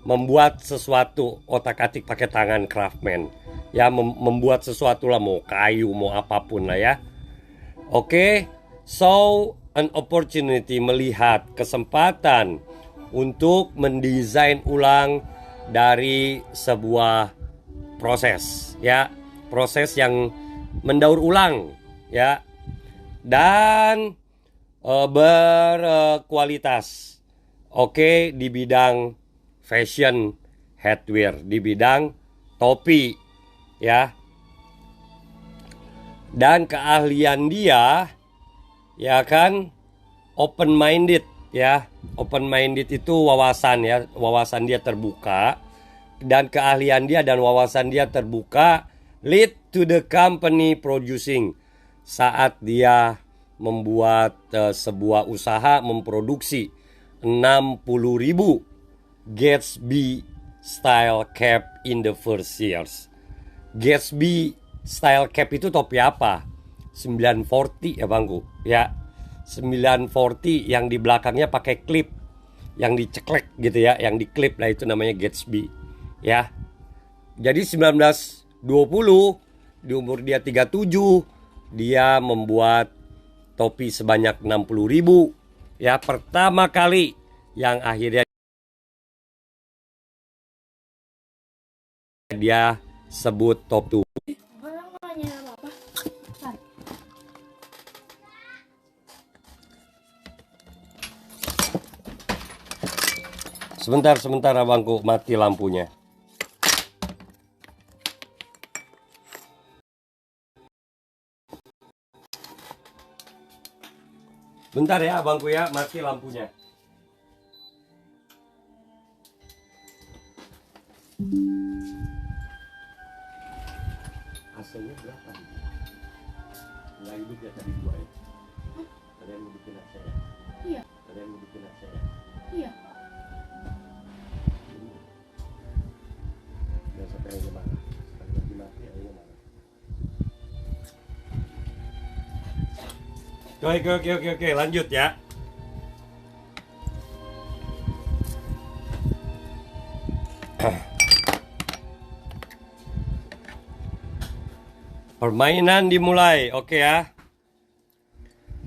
membuat sesuatu, otak-atik pakai tangan craftsman. Ya, membuat sesuatu lah, mau kayu, mau apapun lah ya. Oke, so an opportunity, melihat kesempatan untuk mendesain ulang dari sebuah proses ya, proses yang mendaur ulang ya, dan berkualitas. Oke, di bidang fashion, headwear, di bidang topi ya. Dan keahlian dia ya kan, open minded ya. Open minded itu wawasan ya, wawasan dia terbuka, dan keahlian dia dan wawasan dia terbuka lead to the company producing. Saat dia membuat sebuah usaha memproduksi 60.000 Gatsby style cap in the first years. Gatsby style cap itu topi apa? 940 ya bangku ya. 940 yang di belakangnya pakai klip, yang diceklek gitu ya, yang diklip lah, itu namanya Gatsby ya. Jadi 1920, di umur dia 37, dia membuat topi sebanyak 60.000 ya, pertama kali, yang akhirnya dia sebut topi. Sebentar abangku, mati lampunya. Bentar ya abangku ya, mati lampunya. AC-nya berapa? Nggak hidup ya tadi dua ya? Ada yang mau bikin AC ya? Iya. Ada yang mau bikin AC ya? Iya. Jangan sampai airnya marah. Sekali lagi mati airnya marah. Oke, lanjut ya. Permainan dimulai, oke ya.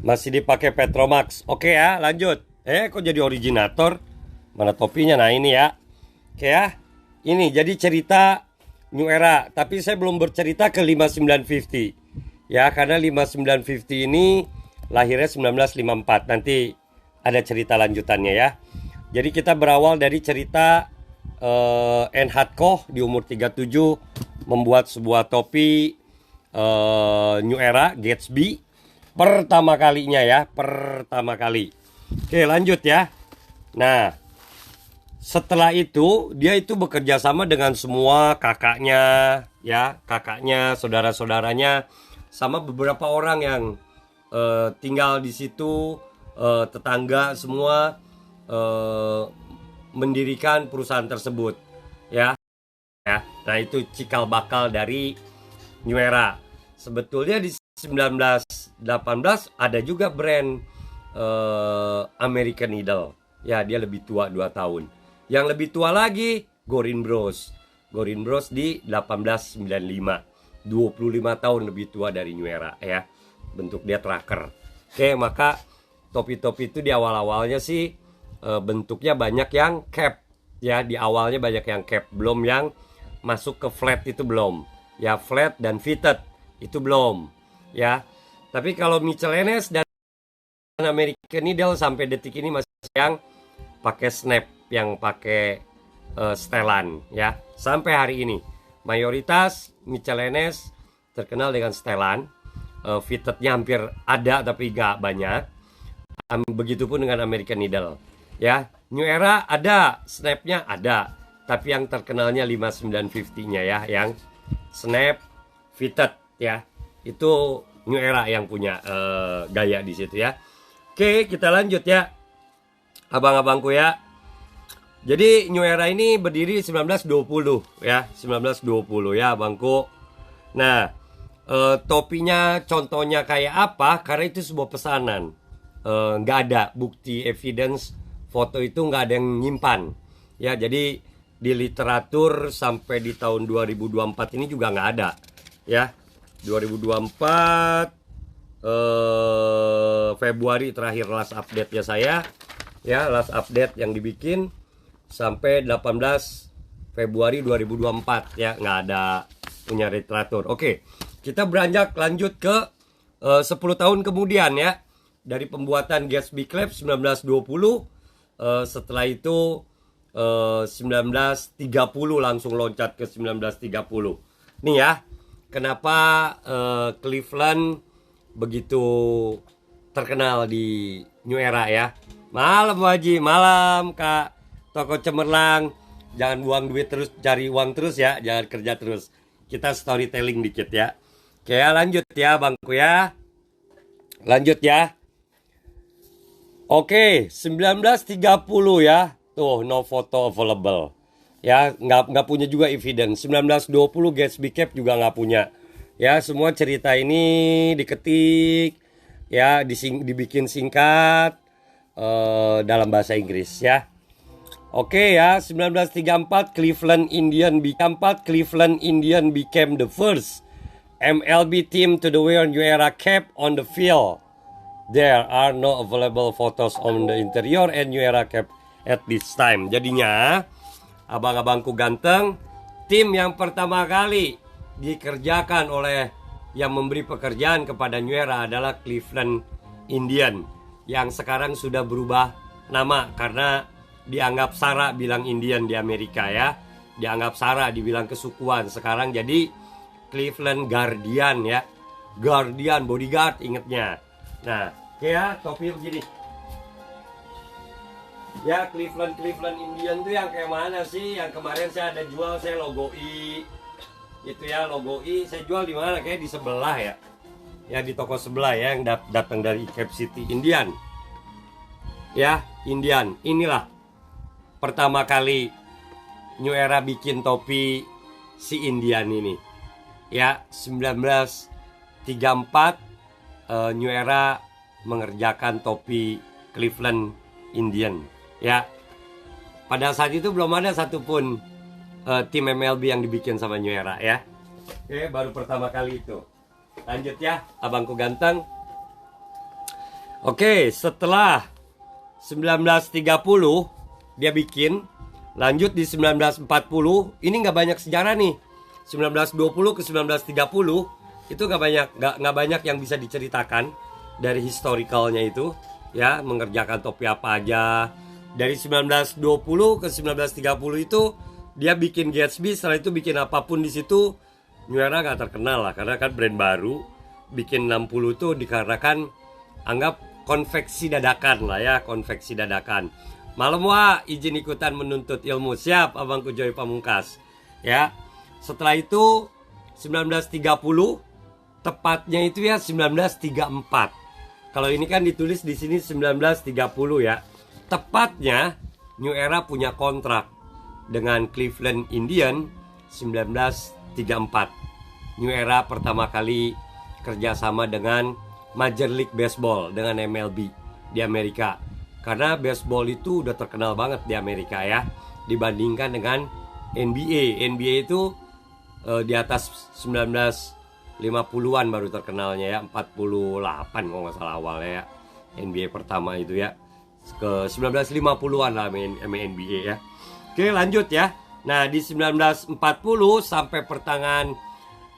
Masih dipakai Petromax, oke ya, lanjut. Kok jadi originator? Mana topinya? Nah ini ya. Oke ya. Ini jadi cerita New Era, tapi saya belum bercerita ke 5950. Ya, karena 5950 ini lahirnya 1954. Nanti ada cerita lanjutannya ya. Jadi kita berawal dari cerita Enhad Koh di umur 37 membuat sebuah topi New Era Gatsby pertama kalinya ya, pertama kali. Oke, lanjut ya. Nah, setelah itu dia itu bekerja sama dengan semua kakaknya ya, kakaknya, saudara-saudaranya, sama beberapa orang yang tinggal di situ, tetangga semua, mendirikan perusahaan tersebut ya. Nah itu cikal bakal dari New Era. Sebetulnya di 1918 ada juga brand American Eagle. Ya, dia lebih tua 2 tahun. Yang lebih tua lagi Gorin Bros. Gorin Bros di 1895. 25 tahun lebih tua dari New Era ya. Bentuk dia tracker. Oke, maka topi-topi itu di awal-awalnya sih bentuknya banyak yang cap. Ya, di awalnya banyak yang cap, belum yang masuk ke flat, itu belum. Ya, flat dan fitted itu belum ya. Tapi kalau Michelines dan American Eagle sampai detik ini masih yang pakai snap, yang pakai setelan ya. Sampai hari ini mayoritas Michelines terkenal dengan setelan, fittednya hampir ada tapi gak banyak. Begitupun dengan American Eagle ya. New Era ada snapnya, ada, tapi yang terkenalnya 5950-nya ya, yang snap fitted ya. Itu New Era yang punya gaya di situ ya. Oke, kita lanjut ya, abang-abangku ya. Jadi New Era ini berdiri 1920 ya, 1920 ya abangku. Nah, topinya contohnya kayak apa? Karena itu sebuah pesanan, nggak ada bukti evidence foto itu, nggak ada yang nyimpan ya. Jadi di literatur sampai di tahun 2024 ini juga nggak ada ya. 2024 Februari terakhir last update ya saya ya, last update yang dibikin sampai 18 Februari 2024 ya, nggak ada punya literatur. Oke, kita beranjak lanjut ke 10 tahun kemudian ya, dari pembuatan Gatsby Club 1920. Setelah itu 1930 langsung loncat ke 1930. Nih ya, kenapa Cleveland begitu terkenal di New Era ya. Malam Waji, malam Kak Toko Cemerlang. Jangan buang duit terus, cari uang terus ya, jangan kerja terus. Kita storytelling dikit ya. Oke, lanjut ya Bangku ya. Lanjut ya. Oke, 1930 ya. Tuh, no photo available. Ya, nggak punya juga evidence. 1920 Gatsby Cap juga nggak punya. Ya, semua cerita ini diketik, ya, dibikin singkat dalam bahasa Inggris ya. Oke ya, 1934 Cleveland Indian became the first MLB team to wear New Era cap on the field. There are no available photos on the interior and New Era cap at this time. Jadinya, abang-abangku ganteng, tim yang pertama kali dikerjakan oleh yang memberi pekerjaan kepada New Era adalah Cleveland Indian, yang sekarang sudah berubah nama karena dianggap sara bilang Indian di Amerika ya. Dianggap sara, dibilang kesukuan. Sekarang jadi Cleveland Guardian ya. Guardian, bodyguard ingetnya. Nah, kayak topi begini. Ya, Cleveland Indian tuh yang kayak mana sih? Yang kemarin saya ada jual, saya logo I. Itu ya, logo I saya jual di mana? Kayak di sebelah ya. Ya, di toko sebelah ya, yang datang dari Cap City Indian. Ya, Indian. Inilah pertama kali New Era bikin topi si Indian ini. Ya, 1934 New Era mengerjakan topi Cleveland Indian. Ya, pada saat itu belum ada satupun tim MLB yang dibikin sama New Era ya. Oke, baru pertama kali itu. Lanjut ya, abangku ganteng. Oke, setelah 1930 dia bikin, lanjut di 1940. Ini nggak banyak sejarah nih. 1920 ke 1930 itu nggak banyak yang bisa diceritakan dari historicalnya itu ya, mengerjakan topi apa aja. Dari 1920 ke 1930 itu dia bikin Gatsby, setelah itu bikin apapun di situ. New Era gak terkenal lah karena kan brand baru. Bikin 60 itu dikarenakan anggap konveksi dadakan lah ya, konveksi dadakan. Malam wah, izin ikutan menuntut ilmu. Siap abangku Joy Pamungkas ya. Setelah itu 1930, tepatnya itu ya 1934. Kalau ini kan ditulis di sini 1930 ya. Tepatnya New Era punya kontrak dengan Cleveland Indian 1934. New Era pertama kali kerjasama dengan Major League Baseball, dengan MLB di Amerika. Karena baseball itu udah terkenal banget di Amerika ya, dibandingkan dengan NBA. NBA itu di atas 1950-an baru terkenalnya ya, 48 kalau nggak salah awalnya ya, NBA pertama itu ya, ke 1950-an lah main NBA ya. Oke, lanjut ya. Nah, di 1940 sampai pertengahan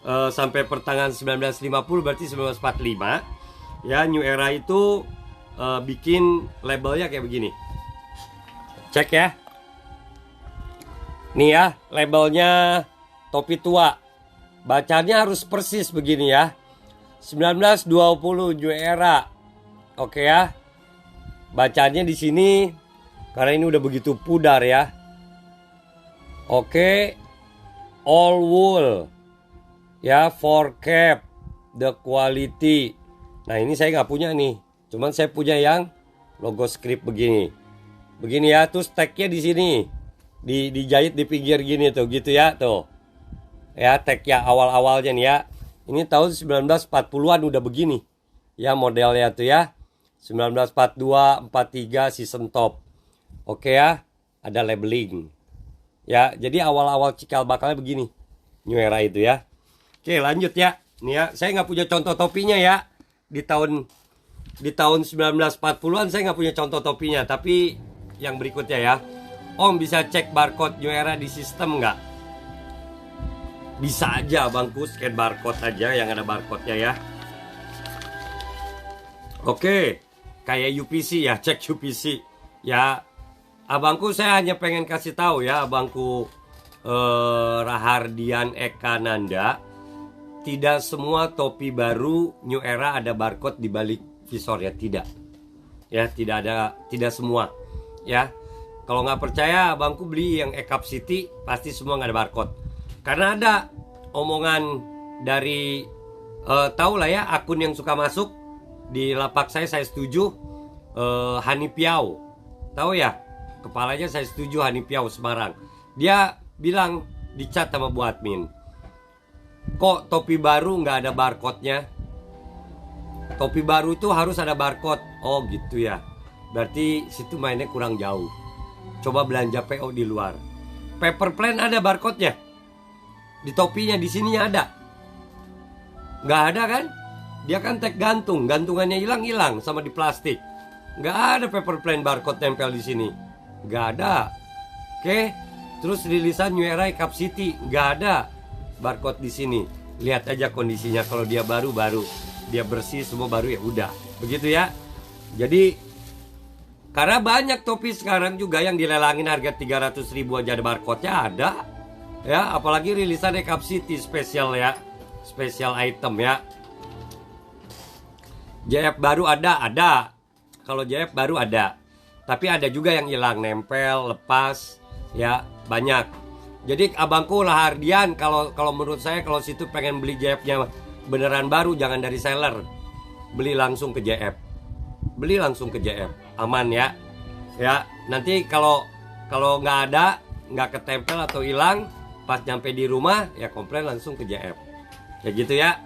1950, berarti 1945 ya, New Era itu bikin labelnya kayak begini. Cek ya. Nih ya, labelnya topi tua. Bacanya harus persis begini ya. 1920 New Era. Oke ya. Bacanya di sini karena ini udah begitu pudar ya. Oke. All wool. Ya, for cap, the quality. Nah, ini saya nggak punya nih. Cuman saya punya yang logo script begini. Begini ya, terus tagnya di sini. Dijahit di pinggir gini tuh, gitu ya, tuh. Ya, tagnya awal-awalnya nih ya. Ini tahun 1940-an udah begini. Ya, modelnya tuh ya. 1942, 43 season top. Oke ya, ada labeling. Ya, jadi awal-awal cikal bakalnya begini. New Era itu ya. Oke, lanjut ya. Nih ya, saya nggak punya contoh topinya ya. Di tahun 1940-an saya nggak punya contoh topinya, tapi yang berikutnya ya. Om bisa cek barcode New Era di sistem nggak? Bisa aja abangku, scan barcode aja yang ada barcode-nya ya. Oke, kayak UPC ya, cek UPC ya. Abangku saya hanya pengen kasih tahu ya, abangku Rahardian Eka Nanda, tidak semua topi baru New Era ada barcode di balik visornya, tidak. Ya, tidak ada, tidak semua. Ya, kalau nggak percaya, abangku beli yang Ecap City, pasti semua nggak ada barcode. Karena ada omongan dari, tahu lah ya, akun yang suka masuk di lapak saya setuju, Hani Piau, tahu ya, kepalanya saya setuju Hani Piau Semarang. Dia bilang di chat sama Bu admin, kok topi baru nggak ada barcode-nya? Topi baru itu harus ada barcode. Oh gitu ya, berarti situ mainnya kurang jauh. Coba belanja PO di luar. Paper Plane ada barcode-nya, di topinya di sininya ada. Nggak ada kan? Dia kan tag gantung, gantungannya hilang sama di plastik. Nggak ada Paper Plane barcode tempel di sini, nggak ada. Oke, terus rilisan New Era Cup City nggak ada barcode di sini. Lihat aja kondisinya, kalau dia baru, dia bersih semua baru ya udah, begitu ya. Jadi karena banyak topi sekarang juga yang dilelangin harga 300.000 aja ada barcode-nya ada. Ya, apalagi rilisan Cup City spesial ya, spesial item ya. JF baru ada. Kalau JF baru ada. Tapi ada juga yang hilang, nempel, lepas, ya banyak. Jadi abangku Rahardian, kalau menurut saya kalau situ pengen beli JF-nya beneran baru, jangan dari seller. Beli langsung ke JF. Beli langsung ke JF. Aman ya. Ya, nanti kalau nggak ada, nggak ketempel atau hilang, pas nyampe di rumah ya komplain langsung ke JF. Ya gitu ya.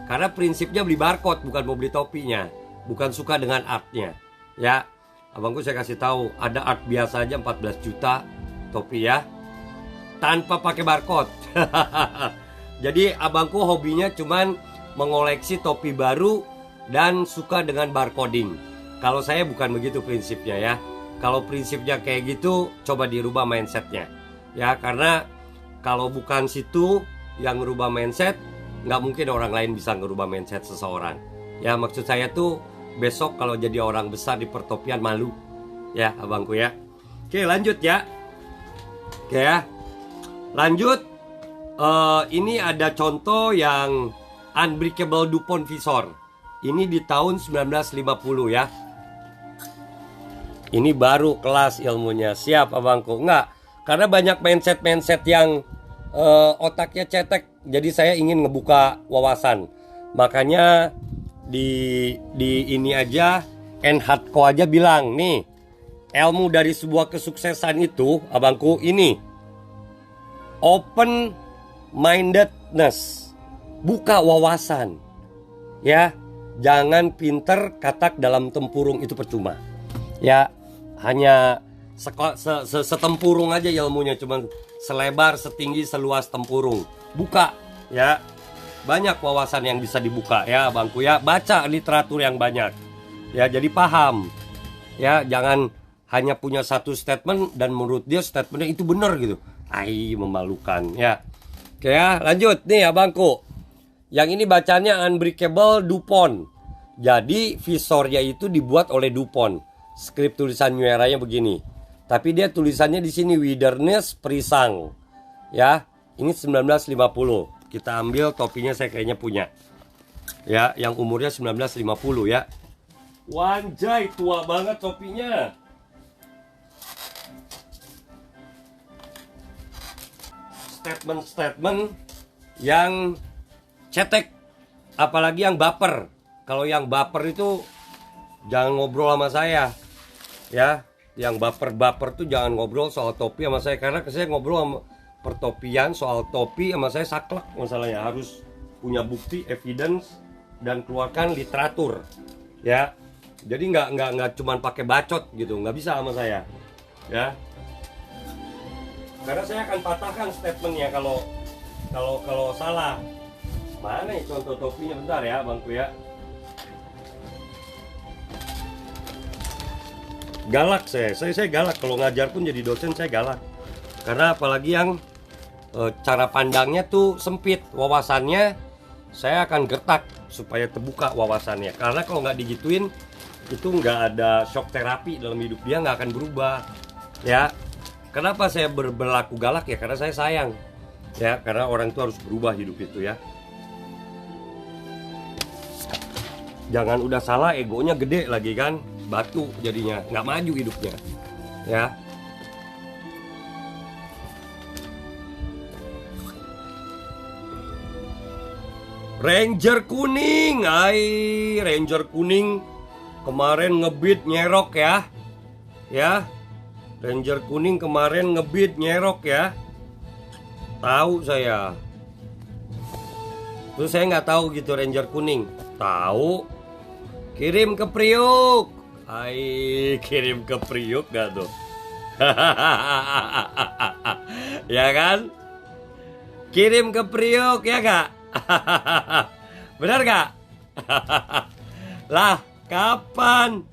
Karena prinsipnya beli barcode, bukan mau beli topinya, bukan suka dengan artnya. Ya, abangku saya kasih tahu, ada art biasa aja 14 juta topi ya, tanpa pakai barcode. Jadi abangku hobinya cuman mengoleksi topi baru dan suka dengan barcoding. Kalau saya bukan begitu prinsipnya ya. Kalau prinsipnya kayak gitu, coba dirubah mindsetnya. Ya, karena kalau bukan situ yang ngerubah mindset, nggak mungkin orang lain bisa ngerubah mindset seseorang. Ya, maksud saya tuh besok kalau jadi orang besar di pertopian malu. Ya, abangku ya. Oke, lanjut ya. Oke ya. Lanjut. Ini ada contoh yang Unbreakable Dupont Visor. Ini di tahun 1950 ya. Ini baru kelas ilmunya. Siap abangku? Enggak. Karena banyak mindset-mindset yang otaknya cetek. Jadi saya ingin ngebuka wawasan. Makanya di ini aja, Enhatko aja bilang, nih, ilmu dari sebuah kesuksesan itu, abangku, ini open mindedness, buka wawasan. Ya, jangan pinter katak dalam tempurung, itu percuma. Ya, hanya setempurung aja ilmunya, cuman selebar, setinggi, seluas tempurung. Buka ya, banyak wawasan yang bisa dibuka ya abangku ya. Baca literatur yang banyak ya, jadi paham ya. Jangan hanya punya satu statement dan menurut dia statementnya itu benar gitu. Memalukan ya. Oke ya, lanjut nih abangku. Yang ini bacanya Unbreakable Dupont. Jadi visornya itu dibuat oleh Dupont. Skrip tulisan New Era-nya begini. Tapi dia tulisannya di sini Wilderness Prisang. Ya, ini 1950. Kita ambil topinya, saya kayaknya punya. Ya, yang umurnya 1950 ya. Wanjay, tua banget topinya. Statement-statement yang cetek, apalagi yang baper. Kalau yang baper itu jangan ngobrol sama saya. Ya, yang baper-baper tuh jangan ngobrol soal topi sama saya, karena saya ngobrol sama pertopian, soal topi sama saya saklek masalahnya. Harus punya bukti, evidence, dan keluarkan literatur ya. Jadi nggak cuman pakai bacot gitu, nggak bisa sama saya ya. Karena saya akan patahkan statementnya kalau salah. Mana nih contoh topinya, bentar ya bangku ya. Galak saya galak kalau ngajar pun, jadi dosen saya galak. Karena apalagi yang cara pandangnya tuh sempit, wawasannya saya akan gertak supaya terbuka wawasannya. Karena kalau nggak digituin itu nggak ada shock terapi dalam hidup dia, nggak akan berubah ya. Kenapa saya berlaku galak ya? Karena saya sayang ya, karena orang itu harus berubah hidup itu ya. Jangan udah salah egonya gede lagi kan, batu jadinya, nggak maju hidupnya ya. Ranger kuning, Ranger kuning kemarin ngebit nyerok ya, Ranger kuning kemarin ngebit nyerok ya, tahu saya. Terus saya nggak tahu gitu Ranger kuning, tahu. Kirim ke Priuk, kirim ke Priuk gak tuh? Ya kan? Kirim ke Priuk ya gak? Benar gak? Lah, kapan?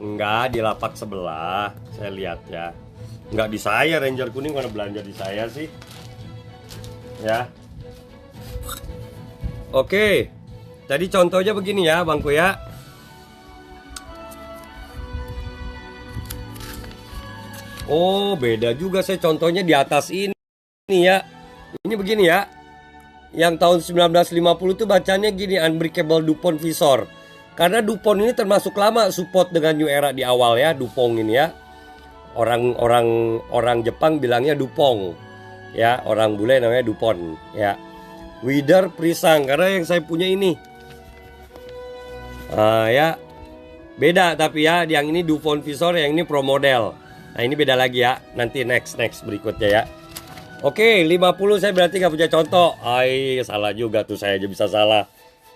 Enggak, di lapak sebelah. Saya lihat ya. Enggak di saya, Ranger kuning mana belanja di saya sih? Ya. Oke. Tadi contohnya begini ya, bangku ya. Oh, beda juga saya contohnya di atas ini ya. Ini begini ya. Yang tahun 1950 itu bacanya gini, Unbreakable Dupont Visor. Karena Dupont ini termasuk lama support dengan New Era di awal ya, Dupont ini ya. Orang Jepang bilangnya Dupont. Ya, orang bule namanya Dupont ya. Wider Prisang, karena yang saya punya ini. Ya. Beda tapi ya, yang ini Dupont Visor, yang ini Pro Model. Nah, ini beda lagi ya. Nanti next berikutnya ya. Oke, 50 saya berarti nggak punya contoh. Salah juga tuh, saya aja bisa salah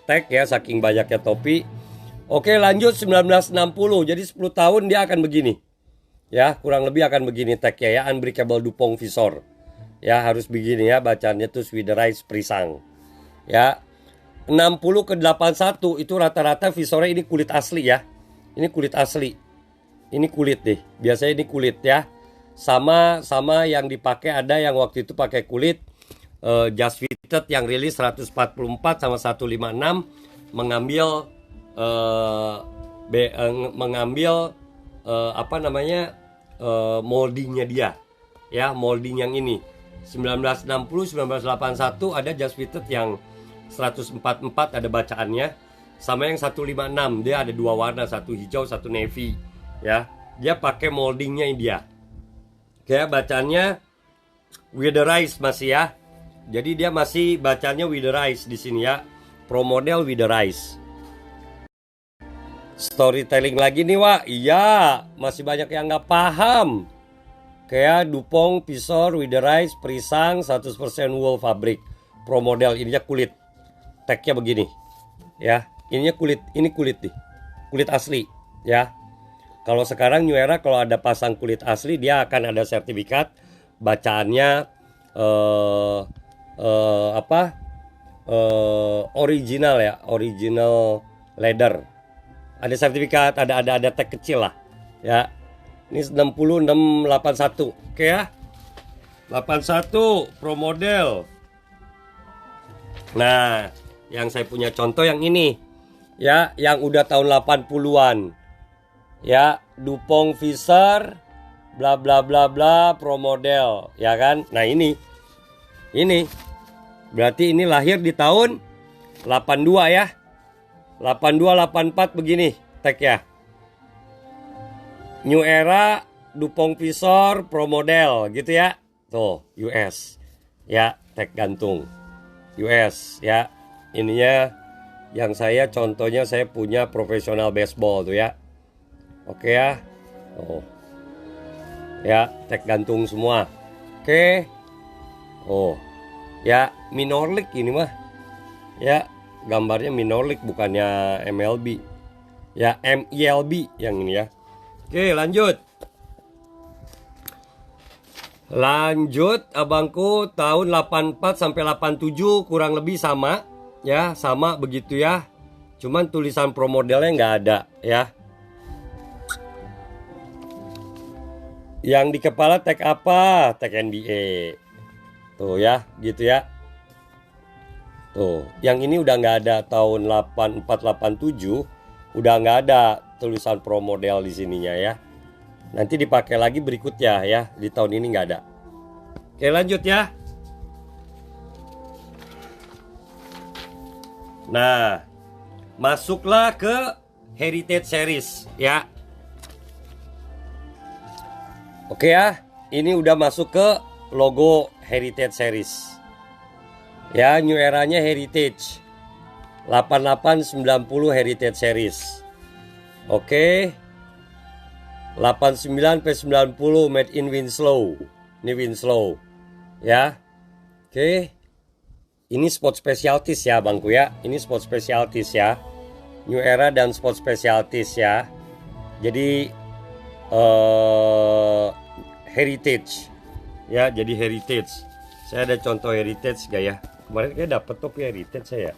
tag ya, saking banyaknya topi. Oke, lanjut 1960. Jadi 10 tahun dia akan begini. Ya, kurang lebih akan begini tagnya ya, Unbreakable Dupont Visor. Ya, harus begini ya, bacanya tuh Swiderized Prisang. Ya. 60 ke 81 itu rata-rata visornya ini kulit asli ya. Ini kulit asli. Ini kulit deh. Biasanya ini kulit ya. Sama yang dipakai, ada yang waktu itu pakai kulit just fitted yang rilis 144 sama 156 mengambil moldingnya dia ya, molding yang ini 1960 1981 ada just fitted yang 144 ada bacaannya, sama yang 156 dia ada dua warna, satu hijau satu navy ya, dia pakai moldingnya dia. Kayak bacanya Widerized masih ya. Jadi dia masih bacanya Widerized di sini ya. Pro Model Widerized. Storytelling lagi nih Wak. Iya, masih banyak yang nggak paham. Kayak Dupont Visor Widerized Prisang 100% wool fabric. Pro Model, ininya kulit. Tagnya begini. Ya, ininya kulit, ini kulit nih. Kulit asli ya. Kalau sekarang New Era kalau ada pasang kulit asli dia akan ada sertifikat bacaannya original ya, original leather. Ada sertifikat, ada tag kecil lah ya. Ini 60681. Oke ya. 81 Pro Model. Nah, yang saya punya contoh yang ini ya, yang udah tahun 80-an. Ya, Dupont Visor bla bla bla bla Pro Model ya kan. Nah, ini berarti ini lahir di tahun 82 ya. 82 84 begini tag ya. New Era Dupont Visor Pro Model gitu ya. Tuh, US. Ya, tag gantung. US ya. Ininya yang saya contohnya saya punya profesional baseball tuh ya. Oke ya. Oh. Ya, tag gantung semua. Oke. Oh. Ya, minor league ini mah. Ya, gambarnya minor league bukannya MLB. Ya, MLB yang ini ya. Oke, lanjut. Lanjut abangku, tahun 84 sampai 87 kurang lebih sama ya, sama begitu ya. Cuman tulisan pro modelnya nggak ada ya. Yang di kepala tag apa? Tag NBA. Tuh ya, gitu ya. Tuh, yang ini udah nggak ada tahun 84 87, udah nggak ada tulisan pro model di sininya ya. Nanti dipakai lagi berikutnya ya, di tahun ini nggak ada. Oke, lanjut ya. Nah, masuklah ke Heritage Series ya. Oke ya, ini udah masuk ke logo Heritage Series. Ya, new eranya Heritage 8890 Heritage Series. Oke. 89 P90 made in Winslow. Ini Winslow. Ya. Oke. Ini sport specialties ya, bangku ya. Ini sport specialties ya. New era dan sport specialties ya. Jadi Heritage. Ya, jadi Heritage. Saya ada contoh Heritage gak ya? Kemarin kayak dapet topi Heritage saya.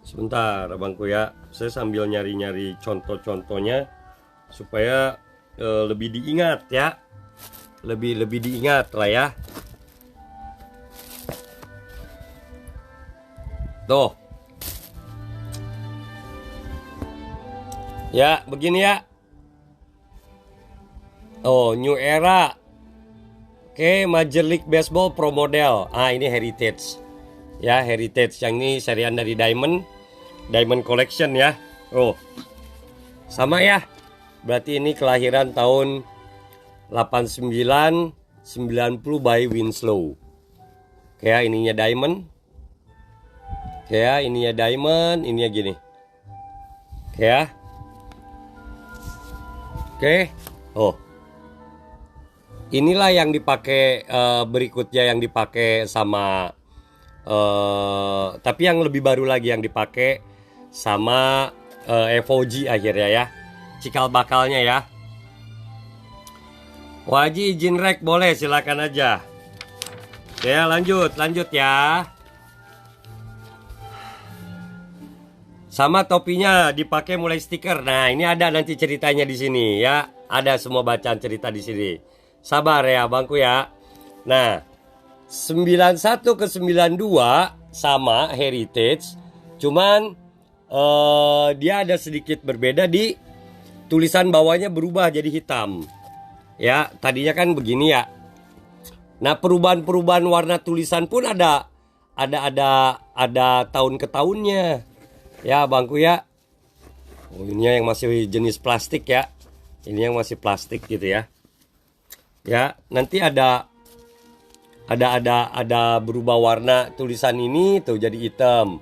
Sebentar abangku ya, saya sambil nyari-nyari contoh-contohnya supaya lebih diingat ya, lebih diingat lah ya. Tuh, ya begini ya. Oh, new era. Oke, Major League Baseball Pro Model. Ah, ini Heritage. Ya, Heritage. Yang ini serian dari Diamond Collection ya. Oh, sama ya. Berarti ini kelahiran tahun 89 90 by Winslow. Oke ya, ininya Diamond. Oke ya, ininya Diamond, ininya gini. Oke ya. Oke. Oh. Inilah yang dipakai berikutnya, yang dipakai sama tapi yang lebih baru lagi yang dipakai sama FOG akhirnya ya, cikal bakalnya ya. Wajib izin rek boleh, silakan aja. Oke, lanjut ya. Sama topinya dipakai mulai stiker. Nah, ini ada nanti ceritanya di sini ya. Ada semua bacaan cerita di sini. Sabar ya bangku ya. Nah, 91 ke 92 sama Heritage. Cuman dia ada sedikit berbeda di tulisan bawahnya, berubah jadi hitam. Ya, tadinya kan begini ya. Nah, perubahan warna tulisan pun ada tahun ke tahunnya. Ya, bangku ya. Oh, ini yang masih jenis plastik ya. Ini yang masih plastik gitu ya. Ya, nanti ada berubah warna tulisan ini tuh jadi hitam.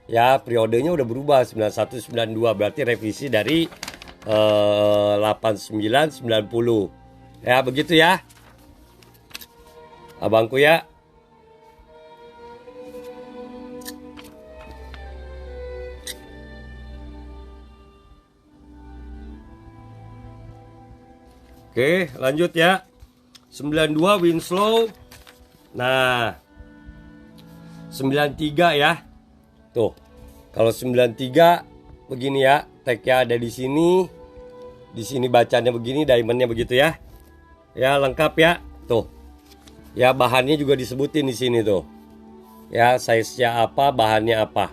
Ya, periodenya udah berubah 91 92, berarti revisi dari 89 90. Ya, begitu ya. Abangku ya. Oke, lanjut ya. 92 Winslow. Nah, 93 ya. Tuh. Kalau 93 begini ya, tagnya ada di sini. Di sini bacanya begini, diamondnya begitu ya. Ya, lengkap ya. Tuh. Ya, bahannya juga disebutin di sini tuh. Ya, size-nya apa, bahannya apa.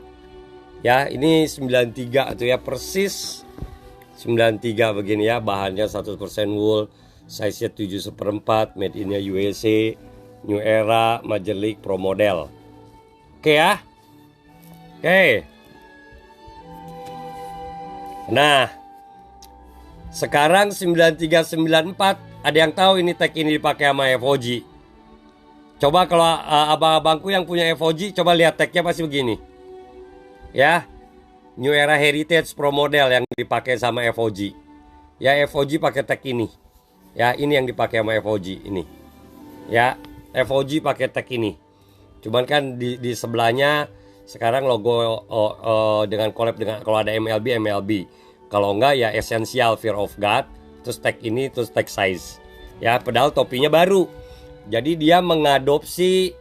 Ya, ini 93 tuh ya, persis 93 begini ya, bahannya 100% wool. Size-nya 7/4, made in-nya USA, New Era, Major League Pro Model. Oke ya. Oke. Nah, sekarang 93 94, ada yang tahu ini tag ini dipakai sama FOG? Coba kalau abang-abangku yang punya FOG, coba lihat tagnya pasti begini. Ya. New Era Heritage Pro Model yang dipakai sama FOG. Ya, FOG pakai tag ini. Ya, ini yang dipakai sama FOG ini. Ya, FOG pakai tag ini. Cuman kan di sebelahnya sekarang logo dengan collab dengan, kalau ada MLB. Kalau enggak ya Essential Fear of God, terus tag ini, terus tag size. Ya, padahal topinya baru. Jadi dia mengadopsi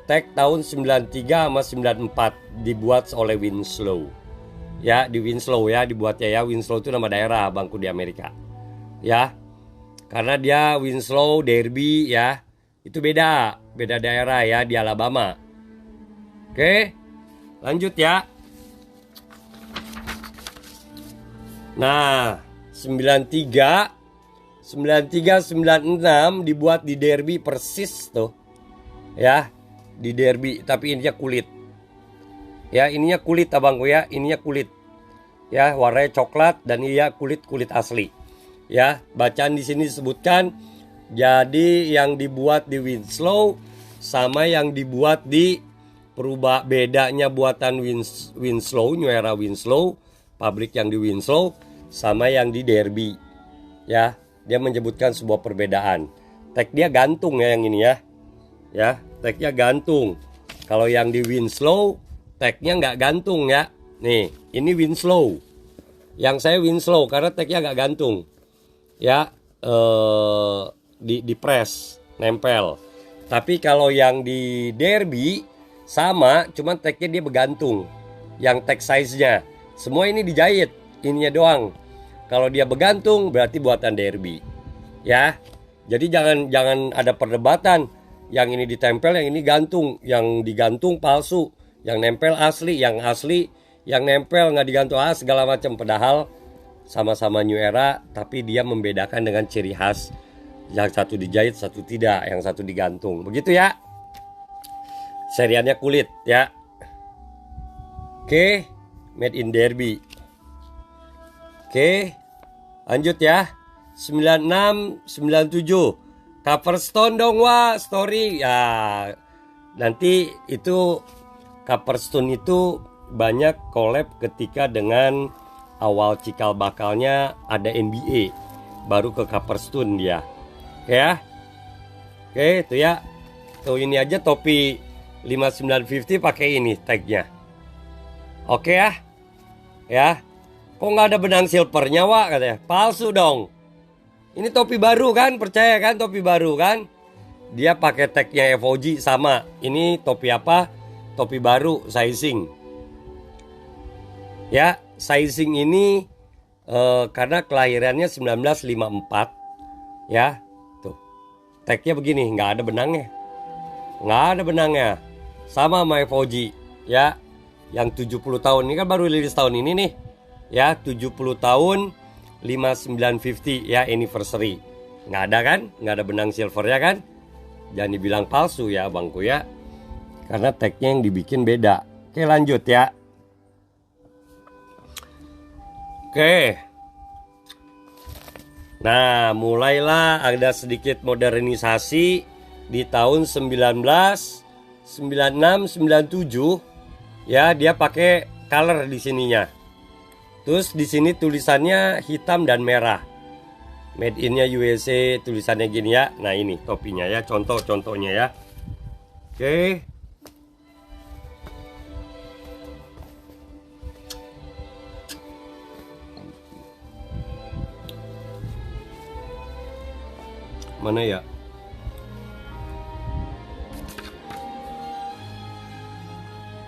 tag tahun 93 sama 94 dibuat oleh Winslow. Ya, di Winslow ya dibuatnya ya. Winslow itu nama daerah bangku di Amerika. Ya. Karena dia Winslow, Derby ya. Itu beda daerah ya di Alabama. Oke. Lanjut ya. Nah, 93 96 dibuat di Derby persis tuh. Ya, di Derby tapi ininya kulit. Ya, ininya kulit abangku ya, ininya kulit. Ya, warnanya coklat dan iya kulit asli. Ya, bacaan di sini disebutkan jadi yang dibuat di Winslow sama yang dibuat di bedanya buatan Winslow, New Era Winslow, pabrik yang di Winslow sama yang di Derby. Ya, dia menyebutkan sebuah perbedaan. Tag dia gantung ya yang ini ya. Ya, tagnya gantung. Kalau yang di Winslow tagnya nggak gantung ya. Nih, ini Winslow. Yang saya Winslow karena tagnya nggak gantung. Ya, di press, nempel. Tapi kalau yang di Derby sama, cuman tagnya dia bergantung. Yang tag size-nya. Semua ini dijahit, ininya doang. Kalau dia bergantung berarti buatan Derby. Ya. Jadi jangan ada perdebatan. Yang ini ditempel, yang ini gantung. Yang digantung palsu, yang nempel asli, yang nempel nggak digantung segala macam. Padahal sama-sama New Era, tapi dia membedakan dengan ciri khas. Yang satu dijahit, satu tidak, yang satu digantung. Begitu ya. Seriannya kulit ya. Oke, made in Derby. Oke, lanjut ya. 96, 97. Coverstone dong wah, story. Ya, nanti itu Coverstone itu banyak collab ketika dengan awal cikal bakalnya ada NBA. Baru ke Coverstone dia. Oke ya. Oke, itu ya. Tuh ini aja topi 5950 pakai ini tagnya. Oke ya. Ya. Kok nggak ada benang silvernya wak katanya? Palsu dong. Ini topi baru kan? Percaya kan topi baru kan? Dia pakai tagnya FOG sama. Ini topi apa? Topi baru sizing. Ya, sizing ini karena kelahirannya 1954. Ya, tuh. Tagnya begini, nggak ada benangnya. Nggak ada benangnya. Sama sama FOG. Ya, yang 70 tahun. Ini kan baru rilis tahun ini nih. Ya, 70 tahun 5950 ya anniversary. Nggak ada kan? Nggak ada benang silvernya kan? Jangan dibilang palsu ya bangku ya. Karena tagnya yang dibikin beda. Oke lanjut ya. Oke. Nah mulailah ada sedikit modernisasi di tahun 1996 97 ya dia pakai color di sininya. Terus di sini tulisannya hitam dan merah. Made in-nya USA tulisannya gini ya. Nah ini topinya ya, contohnya ya. Oke. Mana ya?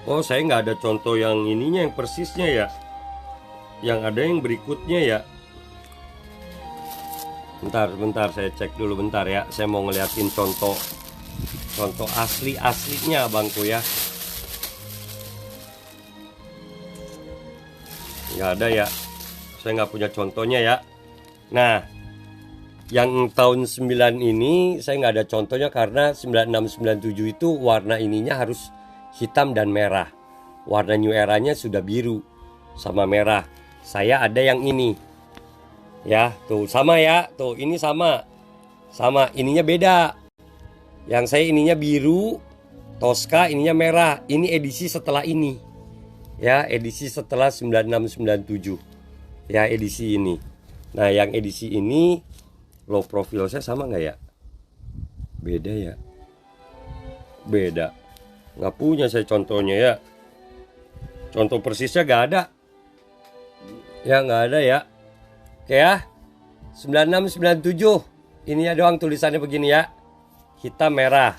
Oh saya nggak ada contoh yang ininya yang persisnya ya. Yang ada yang berikutnya ya. Bentar saya cek dulu bentar ya. Saya mau ngeliatin contoh aslinya bangku ya. Nggak ada ya. Saya nggak punya contohnya ya. Nah yang tahun 9 ini saya nggak ada contohnya karena 96 97 itu warna ininya harus hitam dan merah. Warna New Era-nya sudah biru sama merah. Saya ada yang ini. Ya, tuh sama ya. Tuh ini sama. Sama, ininya beda. Yang saya ininya biru, Tosca ininya merah. Ini edisi setelah ini. Ya, edisi setelah 96 97. Ya, edisi ini. Nah, yang edisi ini low profile saya sama nggak ya? Beda ya. Beda. Nggak punya saya contohnya ya. Contoh persisnya nggak ada. Ya nggak ada ya. Oke ya. 9697. Ini ya doang tulisannya begini ya. Hitam merah.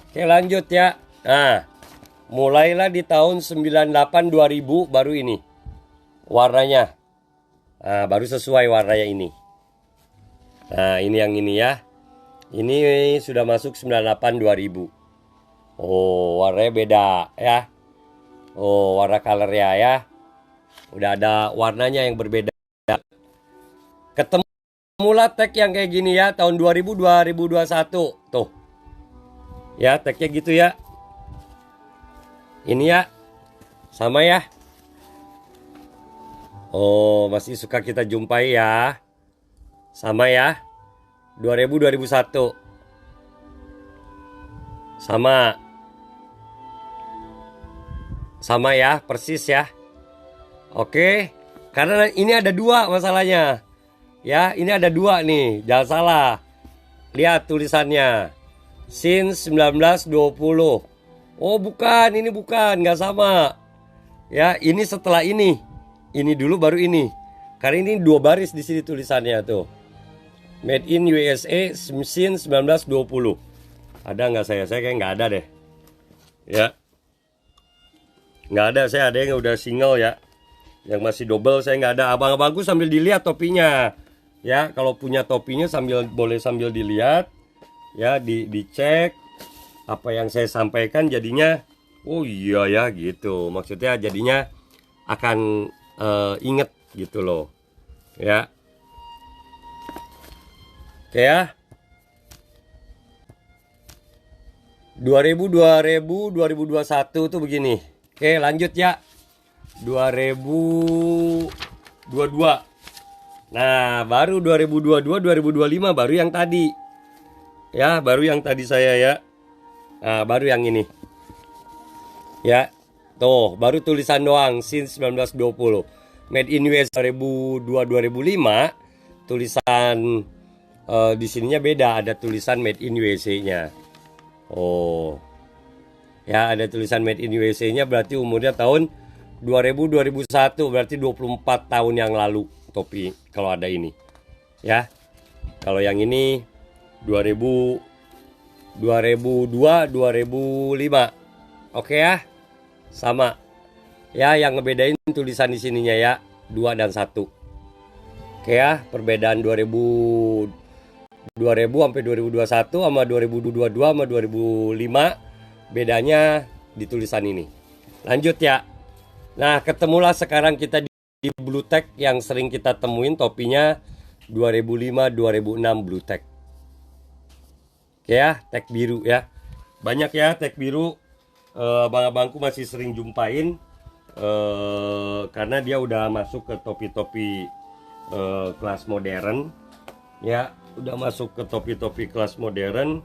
Oke lanjut ya. Nah, mulailah di tahun 98 2000 baru ini. Warnanya. Nah, baru sesuai warnanya ini. Nah, ini yang ini ya. Ini sudah masuk 98 2000. Oh, warnanya beda ya. Oh, warna colornya ya. Udah ada warnanya yang berbeda. Ketemulah tag yang kayak gini ya tahun 2000 2021. Tuh. Ya, tagnya gitu ya. Ini ya. Sama ya. Oh, masih suka kita jumpai ya. Sama ya. 2000 2001. Sama. Sama ya, persis ya. Oke. Karena ini ada dua masalahnya. Ya, ini ada dua nih. Jangan salah. Lihat tulisannya. Since 1920. Oh, bukan, ini bukan, nggak sama. Ya, ini setelah ini. Ini dulu baru ini. Karena ini dua baris di sini tulisannya tuh. Made in USA since 1920. Ada nggak saya? Saya kayak nggak ada deh. Ya. Nggak ada, saya ada yang udah single ya. Yang masih double saya nggak ada. Abang-abangku sambil dilihat topinya. Ya, kalau punya topinya boleh sambil dilihat. Ya, dicek apa yang saya sampaikan jadinya. Oh iya ya gitu. Maksudnya jadinya akan inget gitu loh. Ya. Oke ya. 2021 tuh begini. Oke, lanjut ya. 2022. Nah, baru 2022, 2025 baru yang tadi. Ya, baru yang tadi saya ya. Nah, baru yang ini. Ya. Tuh, baru tulisan doang since 1920. Made in US 2002 2005. Tulisan di sininya beda, ada tulisan Made in USA-nya. Oh. Ya, ada tulisan Made in USA-nya berarti umurnya tahun 2000 2001, berarti 24 tahun yang lalu topi kalau ada ini. Ya. Kalau yang ini 2002 2005. Oke ya. Sama. Ya, yang ngebedain tulisan di sininya ya, 2 dan 1. Oke ya, perbedaan 2000 sampai 2021 sama 2022 sama 2005. Bedanya di tulisan ini. Lanjut ya. Nah, ketemulah sekarang kita di blue tag yang sering kita temuin topinya 2005 2006 blue tag. Oke ya, tag biru ya. Banyak ya tag biru. Abang-abangku masih sering jumpain. Karena dia udah masuk ke topi-topi kelas modern. Ya, udah masuk ke topi-topi kelas modern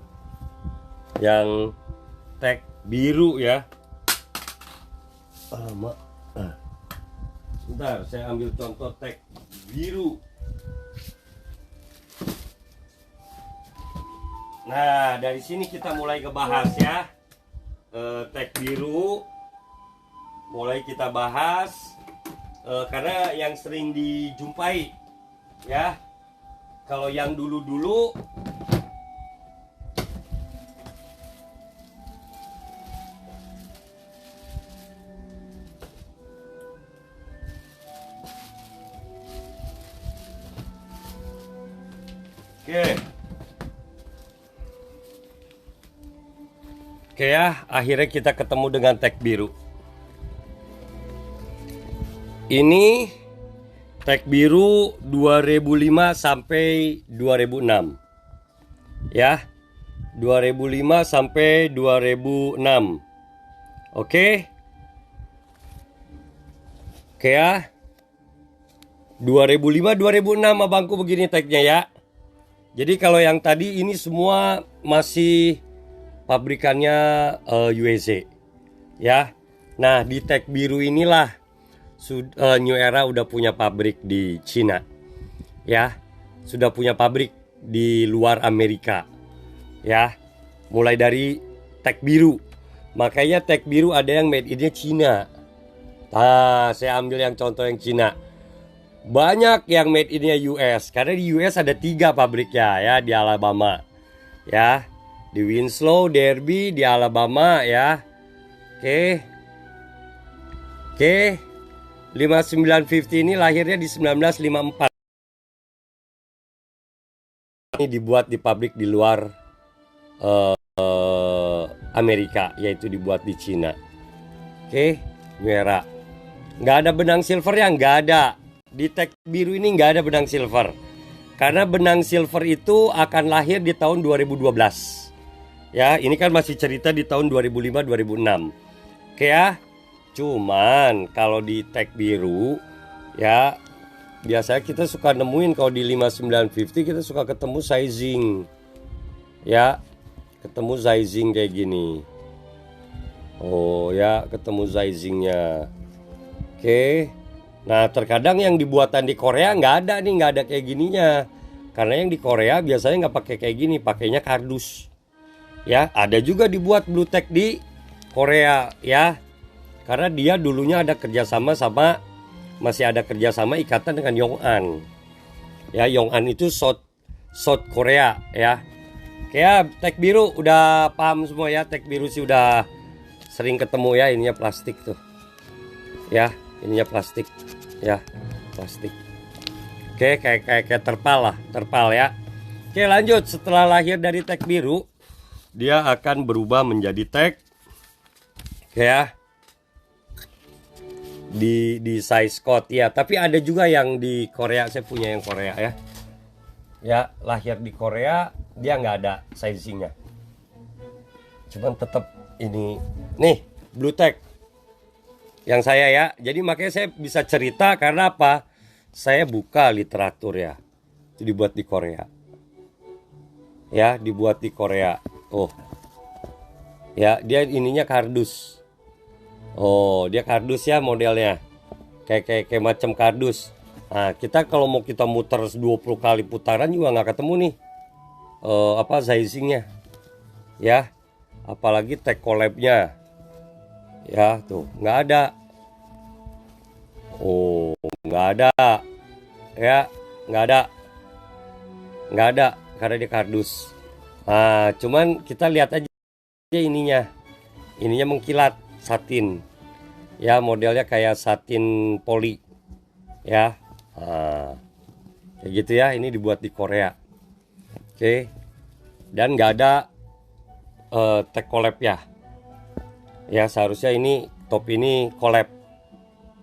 yang tag biru ya. Bentar, saya ambil contoh tag biru. Nah, dari sini kita mulai ngebahas ya. Tag biru mulai kita bahas karena yang sering dijumpai ya. Kalau yang dulu-dulu Oke ya, akhirnya kita ketemu dengan tag biru. Ini tag biru 2005 sampai 2006. Ya. 2005 sampai 2006. Oke. Oke ya. 2005 2006 abangku begini tagnya ya. Jadi kalau yang tadi ini semua masih pabrikannya USA. Ya. Nah, di tag biru inilah New Era udah punya pabrik di Cina. Ya. Sudah punya pabrik di luar Amerika. Ya. Mulai dari tag biru. Makanya tag biru ada yang made in-nya Cina. Nah, saya ambil yang contoh yang Cina. Banyak yang made in US karena di US ada 3 pabriknya ya, di Alabama ya, di Winslow, Derby, di Alabama ya. Oke. Oke. 5950 ini lahirnya di 1954. Ini dibuat di pabrik di luar Amerika, yaitu dibuat di Cina. Oke, New Era. Nggak ada benang silvernya, nggak ada. Di tag biru ini nggak ada benang silver. Karena benang silver itu akan lahir di tahun 2012. Ya, ini kan masih cerita di tahun 2005-2006. Oke ya. Cuman kalau di tag biru ya, biasanya kita suka nemuin kalau di 5950 kita suka ketemu sizing. Ya, ketemu sizing kayak gini. Oh ya, ketemu sizingnya. Oke. Nah, terkadang yang dibuatan di Korea nggak ada nih, nggak ada kayak gininya. Karena yang di Korea biasanya nggak pakai kayak gini, pakainya kardus. Ya, ada juga dibuat blue tack di Korea ya. Karena dia dulunya ada kerjasama sama, masih ada kerjasama ikatan dengan Yong'an. Ya, Yong'an itu South Korea ya. Kayak tag biru udah paham semua ya, tag biru sih udah sering ketemu ya, ininya plastik tuh. Ya, ininya plastik. Ya, plastik. Oke, kayak terpal lah, terpal ya. Oke, lanjut. Setelah lahir dari tag biru, dia akan berubah menjadi tag ya, di size code ya. Tapi ada juga yang di Korea, saya punya yang Korea ya. Ya, lahir di Korea dia nggak ada sizingnya. Cuman tetap ini nih blue tag yang saya ya. Jadi makanya saya bisa cerita karena apa? Saya buka literatur ya. Itu dibuat di Korea. Ya, dibuat di Korea. Oh. Ya, dia ininya kardus. Oh, dia kardus ya modelnya. Kayak macam kardus. Nah, kita kalau mau kita muter 20 kali putaran juga nggak ketemu nih. Apa sizingnya. Ya. Apalagi tag collabnya. Ya, tuh, nggak ada. Oh, nggak ada. Ya, nggak ada. Nggak ada karena dia kardus. Nah, cuman kita lihat aja ininya. Ininya mengkilat satin. Ya, modelnya kayak satin poli. Ya. Nah, kayak gitu ya, ini dibuat di Korea. Oke. Dan nggak ada tag collab ya. Ya, seharusnya ini top ini collab.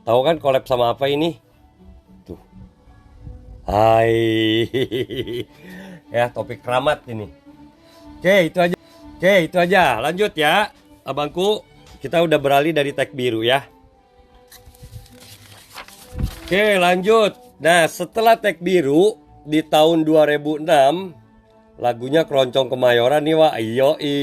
Tahu kan collab sama apa ini? Tuh. Hai. Ya, topik keramat ini. Oke, itu aja. Oke, itu aja. Lanjut ya, abangku. Kita udah beralih dari tag biru ya. Oke, lanjut. Nah, setelah tag biru di tahun 2006, lagunya Keroncong Kemayoran nih, Wak. Yoi.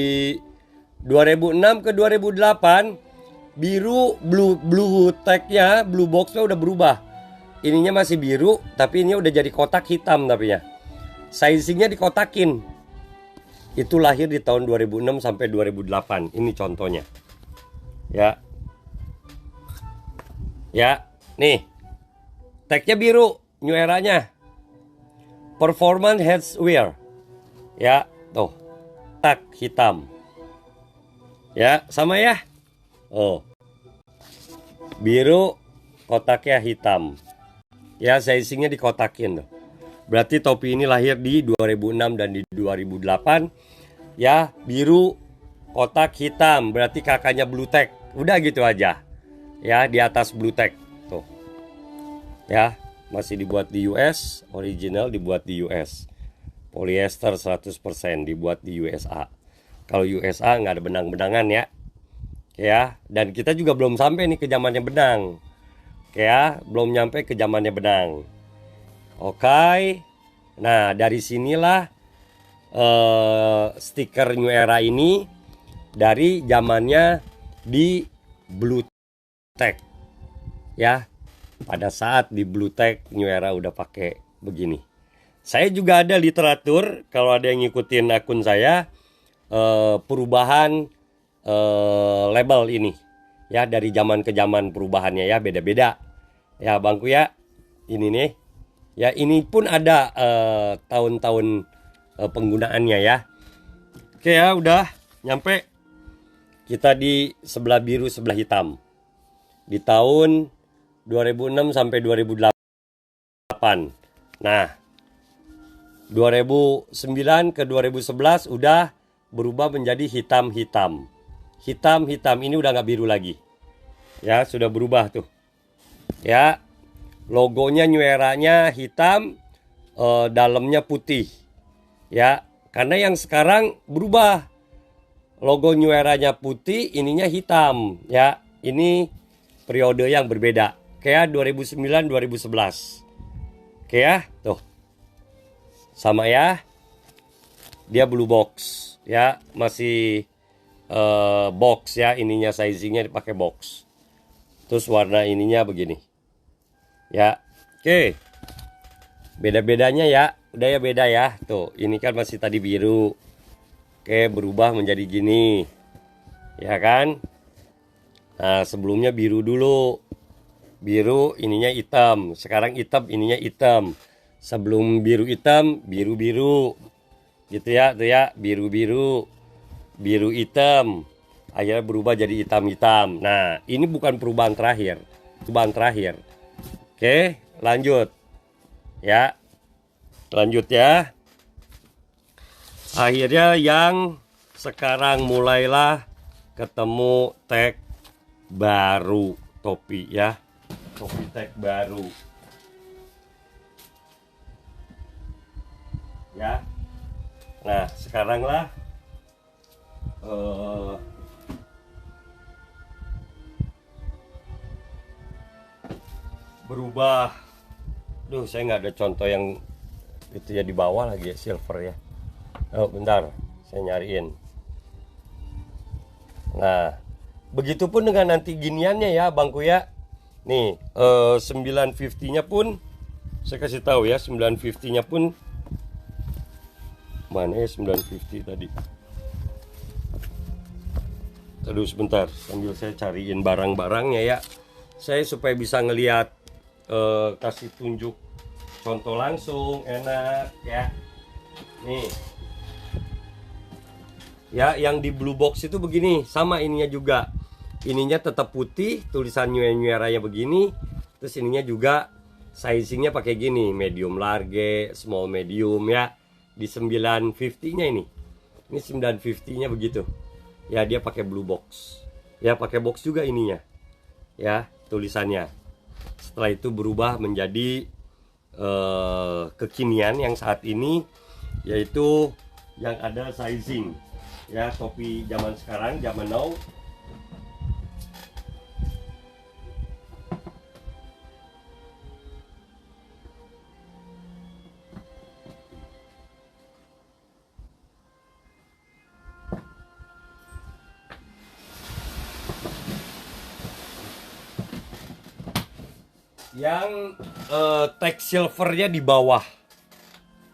2006 ke 2008 biru blue tagnya, blue boxnya udah berubah. Ininya masih biru, tapi ini udah jadi kotak hitam tapi ya. Sizingnya dikotakin. Itu lahir di tahun 2006 sampai 2008. Ini contohnya. Ya. Ya, nih. Tagnya biru, New Era-nya. Performance Headswear. Ya, tuh. Tag hitam. Ya, sama ya. Oh. Biru, kotaknya hitam. Ya, sizingnya dikotakin tuh. Berarti topi ini lahir di 2006 dan di 2008. Ya, biru, kotak hitam. Berarti kakaknya blue tag. Udah gitu aja. Ya, di atas blue tag. Tuh. Ya, masih dibuat di US. Original dibuat di US. Polyester 100% dibuat di USA. Kalau USA nggak ada benang-benangan ya. Ya, dan kita juga belum sampai nih ke zamannya benang. Ya, belum nyampe ke zamannya benang. Oke. Nah, dari sinilah stiker New Era ini dari zamannya di blue tag. Ya, pada saat di blue tag New Era udah pakai begini. Saya juga ada literatur kalau ada yang ngikutin akun saya, perubahan label ini ya, dari zaman ke zaman perubahannya ya, beda-beda ya bangku ya. Ini nih. Ya, ini pun ada tahun-tahun penggunaannya ya. Oke ya, udah nyampe. Kita di sebelah biru, sebelah hitam. Di tahun 2006 sampai 2008. Nah, 2009 ke 2011 udah berubah menjadi hitam-hitam. Hitam-hitam, ini udah nggak biru lagi. Ya, sudah berubah tuh. Ya, logonya New Era-nya hitam, dalamnya putih. Ya, karena yang sekarang berubah. Logo New Era-nya putih, ininya hitam. Ya, ini periode yang berbeda. Kayak 2009 2011. Oke ya, tuh. Sama ya. Dia blue box, ya, masih box ya, ininya sizingnya dipakai box. Terus warna ininya begini. Ya. Oke. Beda-bedanya ya. Udah ya, beda ya. Tuh, ini kan masih tadi biru. Oke, berubah menjadi gini. Ya kan? Nah, sebelumnya biru dulu. Biru ininya hitam. Sekarang hitam ininya hitam. Sebelum biru hitam, biru-biru. Gitu ya, tuh ya, biru-biru. Biru hitam. Akhirnya berubah jadi hitam-hitam. Nah, ini bukan perubahan terakhir. Perubahan terakhir. Oke, lanjut. Ya. Lanjut ya. Akhirnya yang sekarang mulailah ketemu tag baru topi ya. Topi tag baru. Ya. Nah, sekarang lah berubah. Duh, saya nggak ada contoh yang itu ya, di bawah lagi ya, silver ya. Oh, bentar, saya nyariin. Nah, begitupun dengan nanti giniannya ya, Bangku ya. Nih, 950-nya pun saya kasih tahu ya, 950-nya pun mana ya 950 tadi. Terus sebentar, sambil saya cariin barang-barangnya ya. Saya supaya bisa ngelihat, kasih tunjuk contoh langsung, enak ya. Nih. Ya, yang di blue box itu begini, sama ininya juga. Ininya tetap putih, tulisan New Era-nya begini. Terus ininya juga sizingnya pakai gini, medium large, small medium ya. Di 950-nya ini. Ini 950-nya begitu. Ya, dia pakai blue box. Ya, pakai box juga ininya. Ya, tulisannya. Setelah itu berubah menjadi kekinian yang saat ini, yaitu yang ada sizing. Ya, topi zaman sekarang, zaman now. Yang tag silvernya di bawah.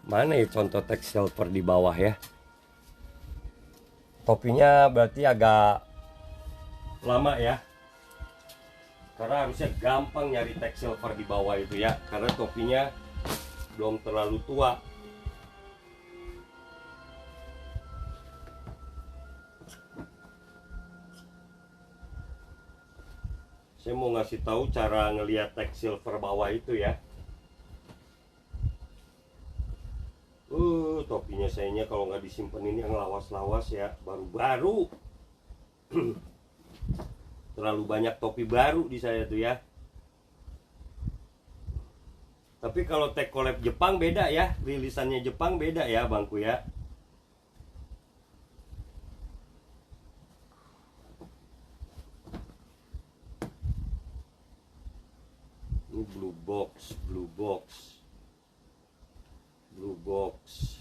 Mana ya contoh tag silver di bawah ya? Topinya berarti agak lama ya, karena harusnya gampang nyari tag silver di bawah itu ya, karena topinya belum terlalu tua. Saya mau ngasih tahu cara ngelihat tag silver bawah itu ya. Topinya sayanya kalau nggak disimpenin yang lawas-lawas ya, baru-baru. Terlalu banyak topi baru di saya tuh ya. Tapi kalau tag collab Jepang beda ya, rilisannya Jepang beda ya, Bangku ya. Ini blue box, blue box, blue box.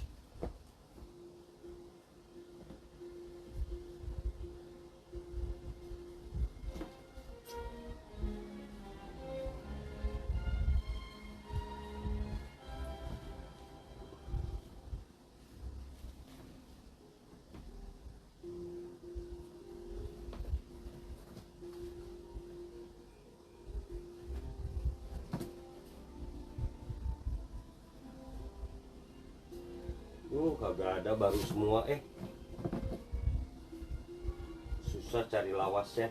Kagak ada, baru semua. Susah cari lawasnya.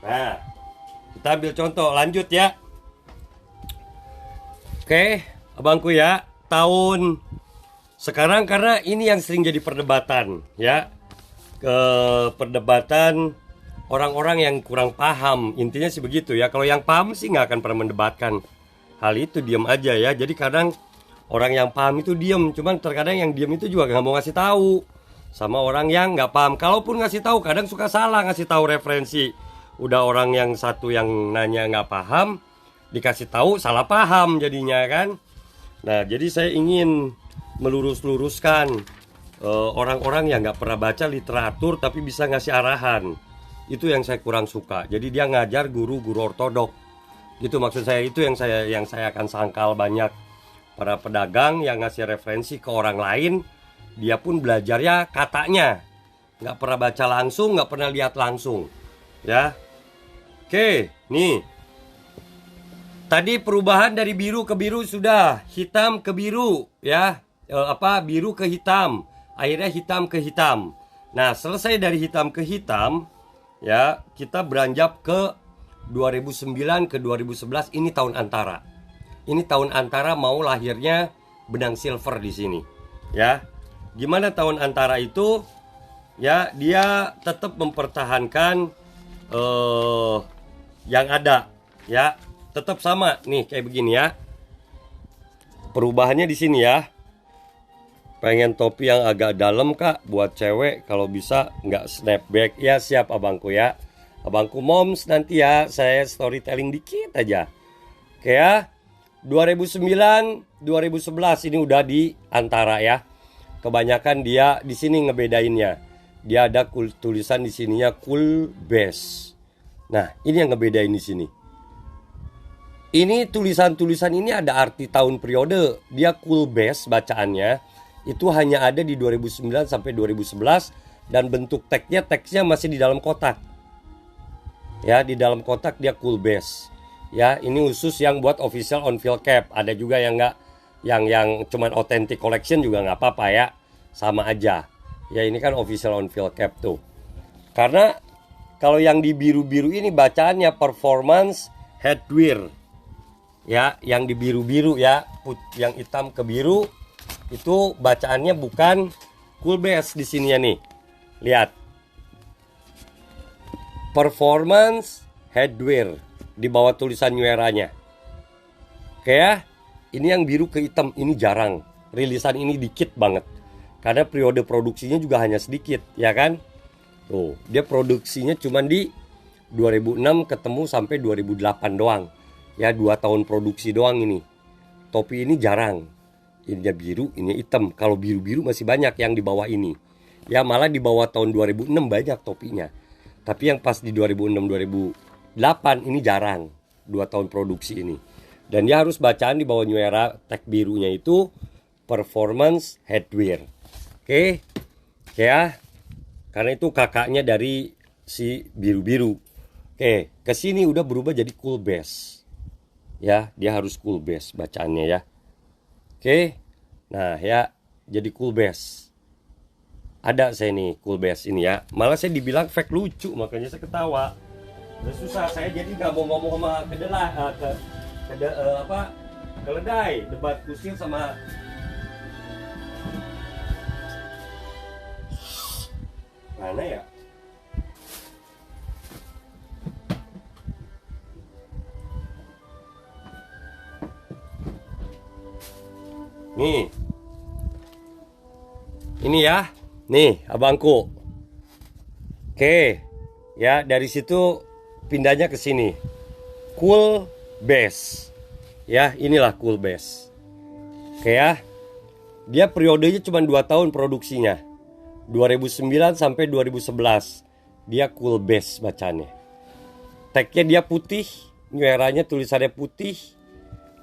Nah, kita ambil contoh, lanjut ya. Oke, abangku ya. Tahun sekarang, karena ini yang sering jadi perdebatan ya. Perdebatan orang-orang yang kurang paham. Intinya sih begitu ya. Kalau yang paham sih nggak akan pernah mendebatkan hal itu, diam aja ya. Jadi kadang orang yang paham itu diam, cuman terkadang yang diam itu juga nggak mau ngasih tahu sama orang yang nggak paham. Kalaupun ngasih tahu, kadang suka salah ngasih tahu referensi. Udah orang yang satu yang nanya nggak paham, dikasih tahu salah paham jadinya kan. Nah, jadi saya ingin melurus-luruskan orang-orang yang nggak pernah baca literatur tapi bisa ngasih arahan. Itu yang saya kurang suka. Jadi dia ngajar guru-guru ortodok. Gitu maksud saya, itu yang saya akan sangkal banyak para pedagang yang ngasih referensi ke orang lain. Dia pun belajarnya katanya, nggak pernah baca langsung, nggak pernah lihat langsung. Ya, oke, nih. Tadi perubahan dari biru ke biru sudah, hitam ke biru ya, biru ke hitam, akhirnya hitam ke hitam. Nah, selesai dari hitam ke hitam, ya kita beranjak ke 2009 ke 2011. Ini tahun antara. Ini tahun antara mau lahirnya benang silver di sini, ya. Gimana tahun antara itu? Ya, dia tetap mempertahankan yang ada, ya. Tetap sama nih kayak begini ya. Perubahannya di sini ya. Pengen topi yang agak dalam kak buat cewek, kalau bisa nggak snapback ya, siap abangku ya. Abangku moms nanti ya, saya storytelling dikit aja. Oke ya. 2009 2011 ini udah di antara ya. Kebanyakan dia di sini ngebedainnya. Dia ada tulisan di sininya cool base. Nah, ini yang ngebedain di sini. Ini tulisan-tulisan ini ada arti tahun periode. Dia cool base bacaannya. Itu hanya ada di 2009 sampai 2011. Dan bentuk teksnya masih di dalam kotak. Ya, di dalam kotak dia cool base. Ya, ini khusus yang buat official on field cap. Ada juga yang enggak, yang cuman authentic collection juga nggak apa-apa ya. Sama aja. Ya, ini kan official on field cap tuh. Karena kalau yang di biru-biru ini bacaannya performance headwear. Ya, yang di biru-biru ya, yang hitam ke biru itu bacaannya bukan cool base di sini ya nih. Lihat. Performance headwear di bawah tulisan New Era-nya. Oke ya. Ini yang biru ke hitam ini jarang. Rilisan ini dikit banget. Karena periode produksinya juga hanya sedikit, ya kan? Tuh, dia produksinya cuma di 2006 ketemu sampai 2008 doang. Ya, 2 tahun produksi doang ini. Topi ini jarang. Ini biru, ini hitam. Kalau biru-biru masih banyak yang di bawah ini. Ya, malah di bawah tahun 2006 banyak topinya. Tapi yang pas di 2006-2008 ini jarang. 2 tahun produksi ini. Dan dia harus bacaan di bawah New Era tag birunya itu performance headwear. Oke. Ya. Karena itu kakaknya dari si biru-biru. Oke, ke sini udah berubah jadi cool base. Ya, dia harus cool base bacaannya ya. Oke. Nah, ya jadi cool base. Ada saya nih cool base ini ya. Malah saya dibilang fake lucu, makanya saya ketawa. Udah susah saya jadi nggak mau ngomong sama keledai, debat kusir sama mana ya? Nih. Ini ya. Nih, abangku. Oke. Ya, dari situ pindahnya ke sini. Cool base. Ya, inilah cool base. Oke ya. Dia periodenya cuma 2 tahun produksinya. 2009 sampai 2011. Dia cool base bacanya. Tagnya dia putih, New Era-nya tulisannya putih.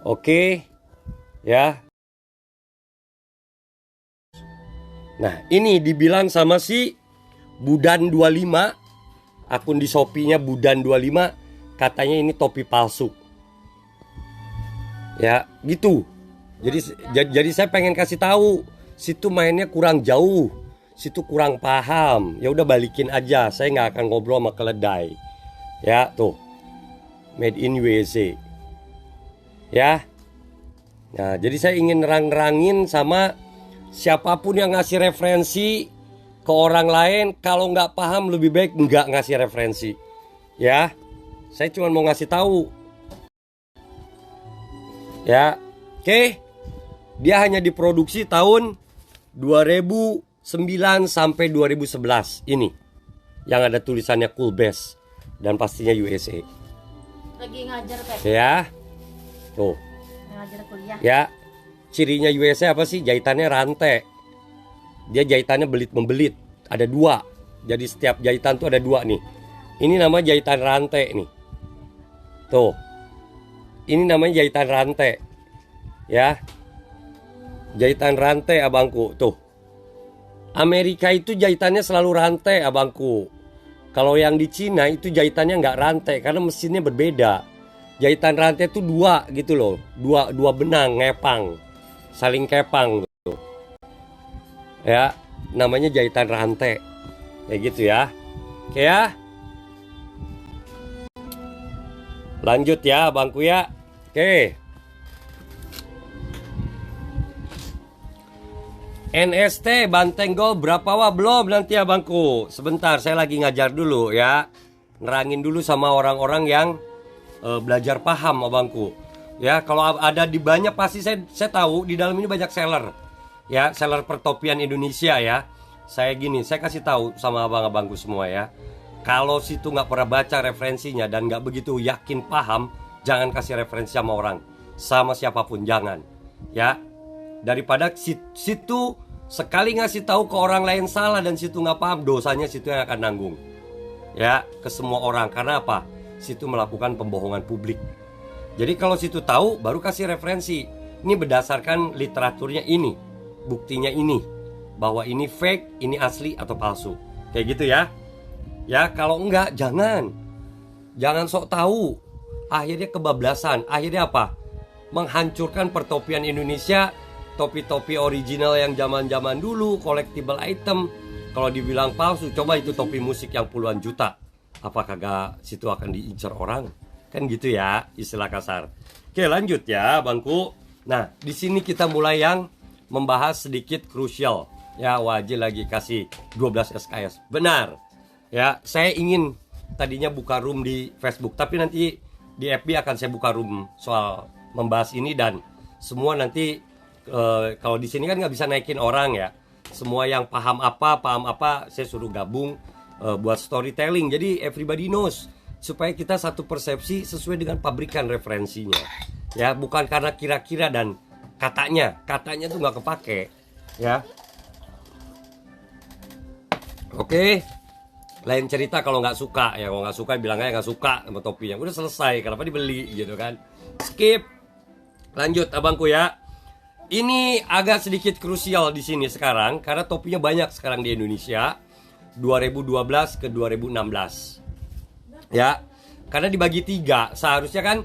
Oke. Ya. Nah, ini dibilang sama si Budan 25, akun di Shopee-nya Budan 25, katanya ini topi palsu. Ya, gitu. Jadi saya pengen kasih tahu, situ mainnya kurang jauh, situ kurang paham. Ya udah balikin aja, saya nggak akan ngobrol sama keledai. Ya, tuh. Made in USA. Ya. Nah, jadi saya ingin nerang-nerangin sama siapapun yang ngasih referensi ke orang lain, kalau nggak paham lebih baik nggak ngasih referensi. Ya, saya cuma mau ngasih tahu. Ya, oke. Dia hanya diproduksi tahun 2009 sampai 2011 ini. Yang ada tulisannya Cool Best dan pastinya USA. Lagi ngajar Pep. Ya. Tuh. Ngajar kuliah. Ya. Cirinya USA apa sih? Jahitannya rantai. Dia jahitannya belit-membelit. Ada dua. Jadi setiap jahitan tuh ada dua nih. Ini namanya jahitan rantai nih. Tuh. Ini namanya jahitan rantai. Ya. Jahitan rantai abangku. Tuh. Amerika itu jahitannya selalu rantai abangku. Kalau yang di Cina itu jahitannya nggak rantai karena mesinnya berbeda. Jahitan rantai itu dua gitu loh. Dua benang ngepang. Saling kepang tuh. Ya, namanya jahitan rantai. Kayak gitu ya. Oke ya. Lanjut ya abangku ya. Oke. NST Banteng Gold berapa wah belum nanti abangku. Sebentar saya lagi ngajar dulu ya. Nerangin dulu sama orang-orang yang belajar paham abangku. Ya, kalau ada di banyak pasti saya tahu di dalam ini banyak seller. Ya, seller pertopian Indonesia ya. Saya kasih tahu sama abang-abangku semua ya. Kalau situ nggak pernah baca referensinya dan nggak begitu yakin paham, jangan kasih referensi sama orang, sama siapapun jangan. Ya, daripada situ sekali ngasih tahu ke orang lain salah dan situ nggak paham, dosanya situ yang akan nanggung. Ya, ke semua orang. Karena apa? Situ melakukan pembohongan publik. Jadi kalau situ tahu baru kasih referensi. Ini berdasarkan literaturnya ini, buktinya ini, bahwa ini fake, ini asli atau palsu. Kayak gitu ya. Ya, kalau enggak jangan sok tahu. Akhirnya kebablasan. Akhirnya apa? Menghancurkan pertopian Indonesia. Topi-topi original yang zaman-zaman dulu, collectible item. Kalau dibilang palsu, coba itu topi musik yang puluhan juta. Apa kagak situ akan diincar orang? Kan gitu ya, istilah kasar. Oke, lanjut ya, bangku. Nah, di sini kita mulai yang membahas sedikit krusial. Ya, wajib lagi kasih 12 SKS. Benar. Ya, saya ingin tadinya buka room di Facebook, tapi nanti di FB akan saya buka room soal membahas ini dan semua nanti kalau di sini kan nggak bisa naikin orang ya. Semua yang paham apa, saya suruh gabung buat storytelling. Jadi everybody knows. Supaya kita satu persepsi sesuai dengan pabrikan referensinya. Ya, bukan karena kira-kira dan katanya tuh nggak kepake. Ya. Oke. Lain cerita kalau nggak suka ya. Kalau nggak suka bilang aja nggak suka sama topinya. Udah selesai. Kenapa dibeli gitu kan? Skip. Lanjut abangku ya. Ini agak sedikit krusial di sini sekarang karena topinya banyak sekarang di Indonesia. 2012 ke 2016. Ya, karena dibagi 3 seharusnya kan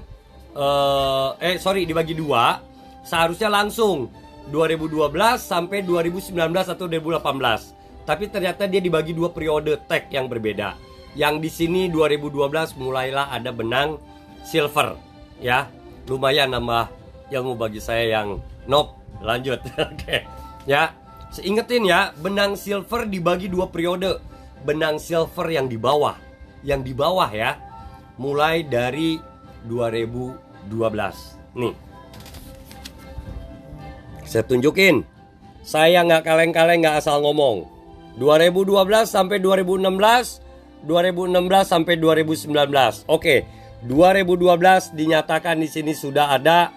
dibagi 2 seharusnya langsung 2012 sampai 2019 atau 2018. Tapi ternyata dia dibagi 2 periode tag yang berbeda. Yang di sini 2012 mulailah ada benang silver. Ya, lumayan nambah ilmu bagi saya yang nope. Lanjut. Oke. Ya, seingetin ya, benang silver dibagi 2 periode. Benang silver yang di bawah ya, mulai dari 2012. Nih, saya tunjukin. Saya nggak kaleng-kaleng, nggak asal ngomong. 2012 sampai 2016, 2016 sampai 2019. Oke, 2012 dinyatakan di sini sudah ada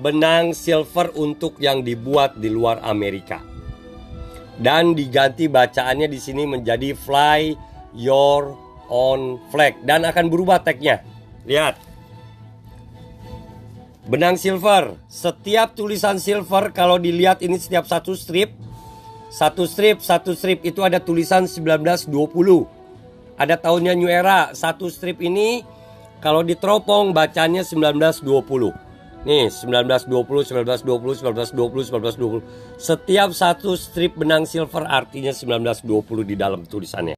benang silver untuk yang dibuat di luar Amerika. Dan diganti bacaannya di sini menjadi Fly Your Own Flag dan akan berubah tagnya. Lihat. Benang silver. Setiap tulisan silver kalau dilihat ini setiap satu strip Satu strip itu ada tulisan 1920. Ada tahunnya New Era. Satu strip ini kalau diteropong bacanya 1920. Nih 1920, 1920, 1920, 1920. Setiap satu strip benang silver artinya 1920 di dalam tulisannya.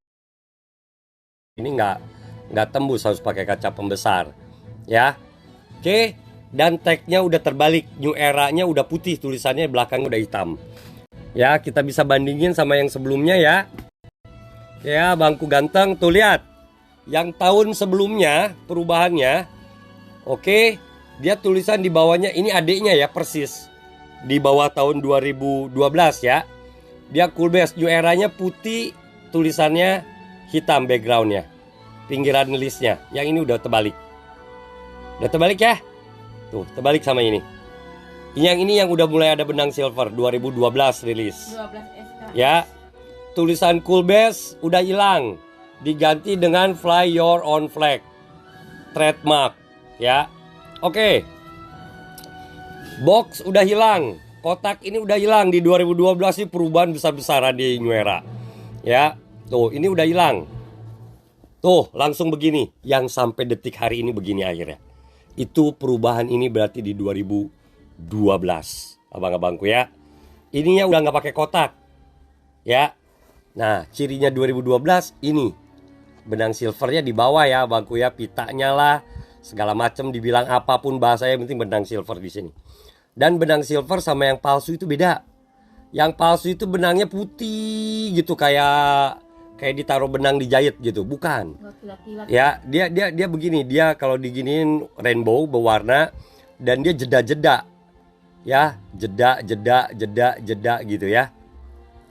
Ini nggak tembus, harus pakai kaca pembesar. Ya. Oke. Dan tagnya udah terbalik. New Era-nya udah putih, tulisannya belakangnya udah hitam. Ya, kita bisa bandingin sama yang sebelumnya ya. Ya, bangku ganteng, tuh lihat. Yang tahun sebelumnya perubahannya, oke, dia tulisan di bawahnya ini adiknya ya persis. Di bawah tahun 2012 ya. Dia Cool Base, New Era-nya putih, tulisannya hitam backgroundnya. Pinggiran listnya. Yang ini udah terbalik. Udah terbalik ya? Tuh, terbalik sama ini. Yang ini yang udah mulai ada benang silver, 2012 rilis. 12 SK. Ya. Tulisan Cool Base udah hilang. Diganti dengan Fly Your Own Flag. Trademark, ya. Oke. Box udah hilang. Kotak ini udah hilang di 2012 sih, perubahan besar-besaran di New Era. Ya. Tuh, ini udah hilang. Tuh, langsung begini. Yang sampai detik hari ini begini akhirnya. Itu perubahan ini berarti di 2012, abang-abangku ya. Ininya udah nggak pakai kotak, ya. Nah, cirinya 2012 ini benang silvernya di bawah ya, abangku ya. Pitanya lah, segala macam dibilang apapun bahasanya, penting benang silver di sini. Dan benang silver sama yang palsu itu beda. Yang palsu itu benangnya putih gitu, kayak ditaruh benang dijahit gitu, bukan. Ya, dia begini, dia kalau diginiin rainbow berwarna dan dia jeda-jeda. Ya, jeda gitu ya.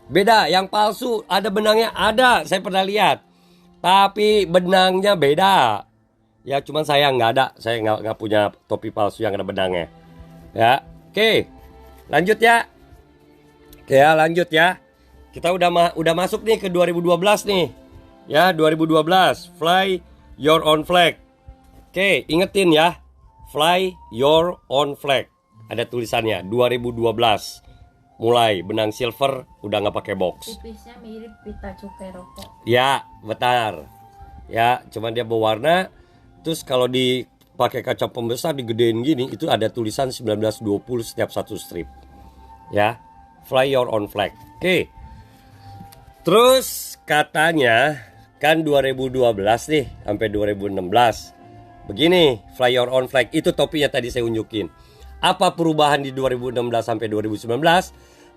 Beda, yang palsu ada benangnya, ada, saya pernah lihat. Tapi benangnya beda. Ya, cuman saya nggak ada, saya nggak punya topi palsu yang ada benangnya. Ya, oke. Lanjut ya. Oke ya, lanjut ya. Kita udah masuk nih ke 2012 nih. Ya, 2012. Fly Your Own Flag. Oke, ingetin ya. Fly Your Own Flag. Ada tulisannya 2012. Mulai benang silver udah nggak pakai box. Tipisnya mirip pita cukai rokok. Ya, benar. Ya, cuman dia berwarna. Terus kalau dipakai kaca pembesar digedein gini, itu ada tulisan 1920 setiap satu strip. Ya, Fly Your Own Flag. Oke. Terus katanya kan 2012 nih sampai 2016. Begini, Fly Your Own Flag itu topinya tadi saya unjukin. Apa perubahan di 2016 sampai 2019?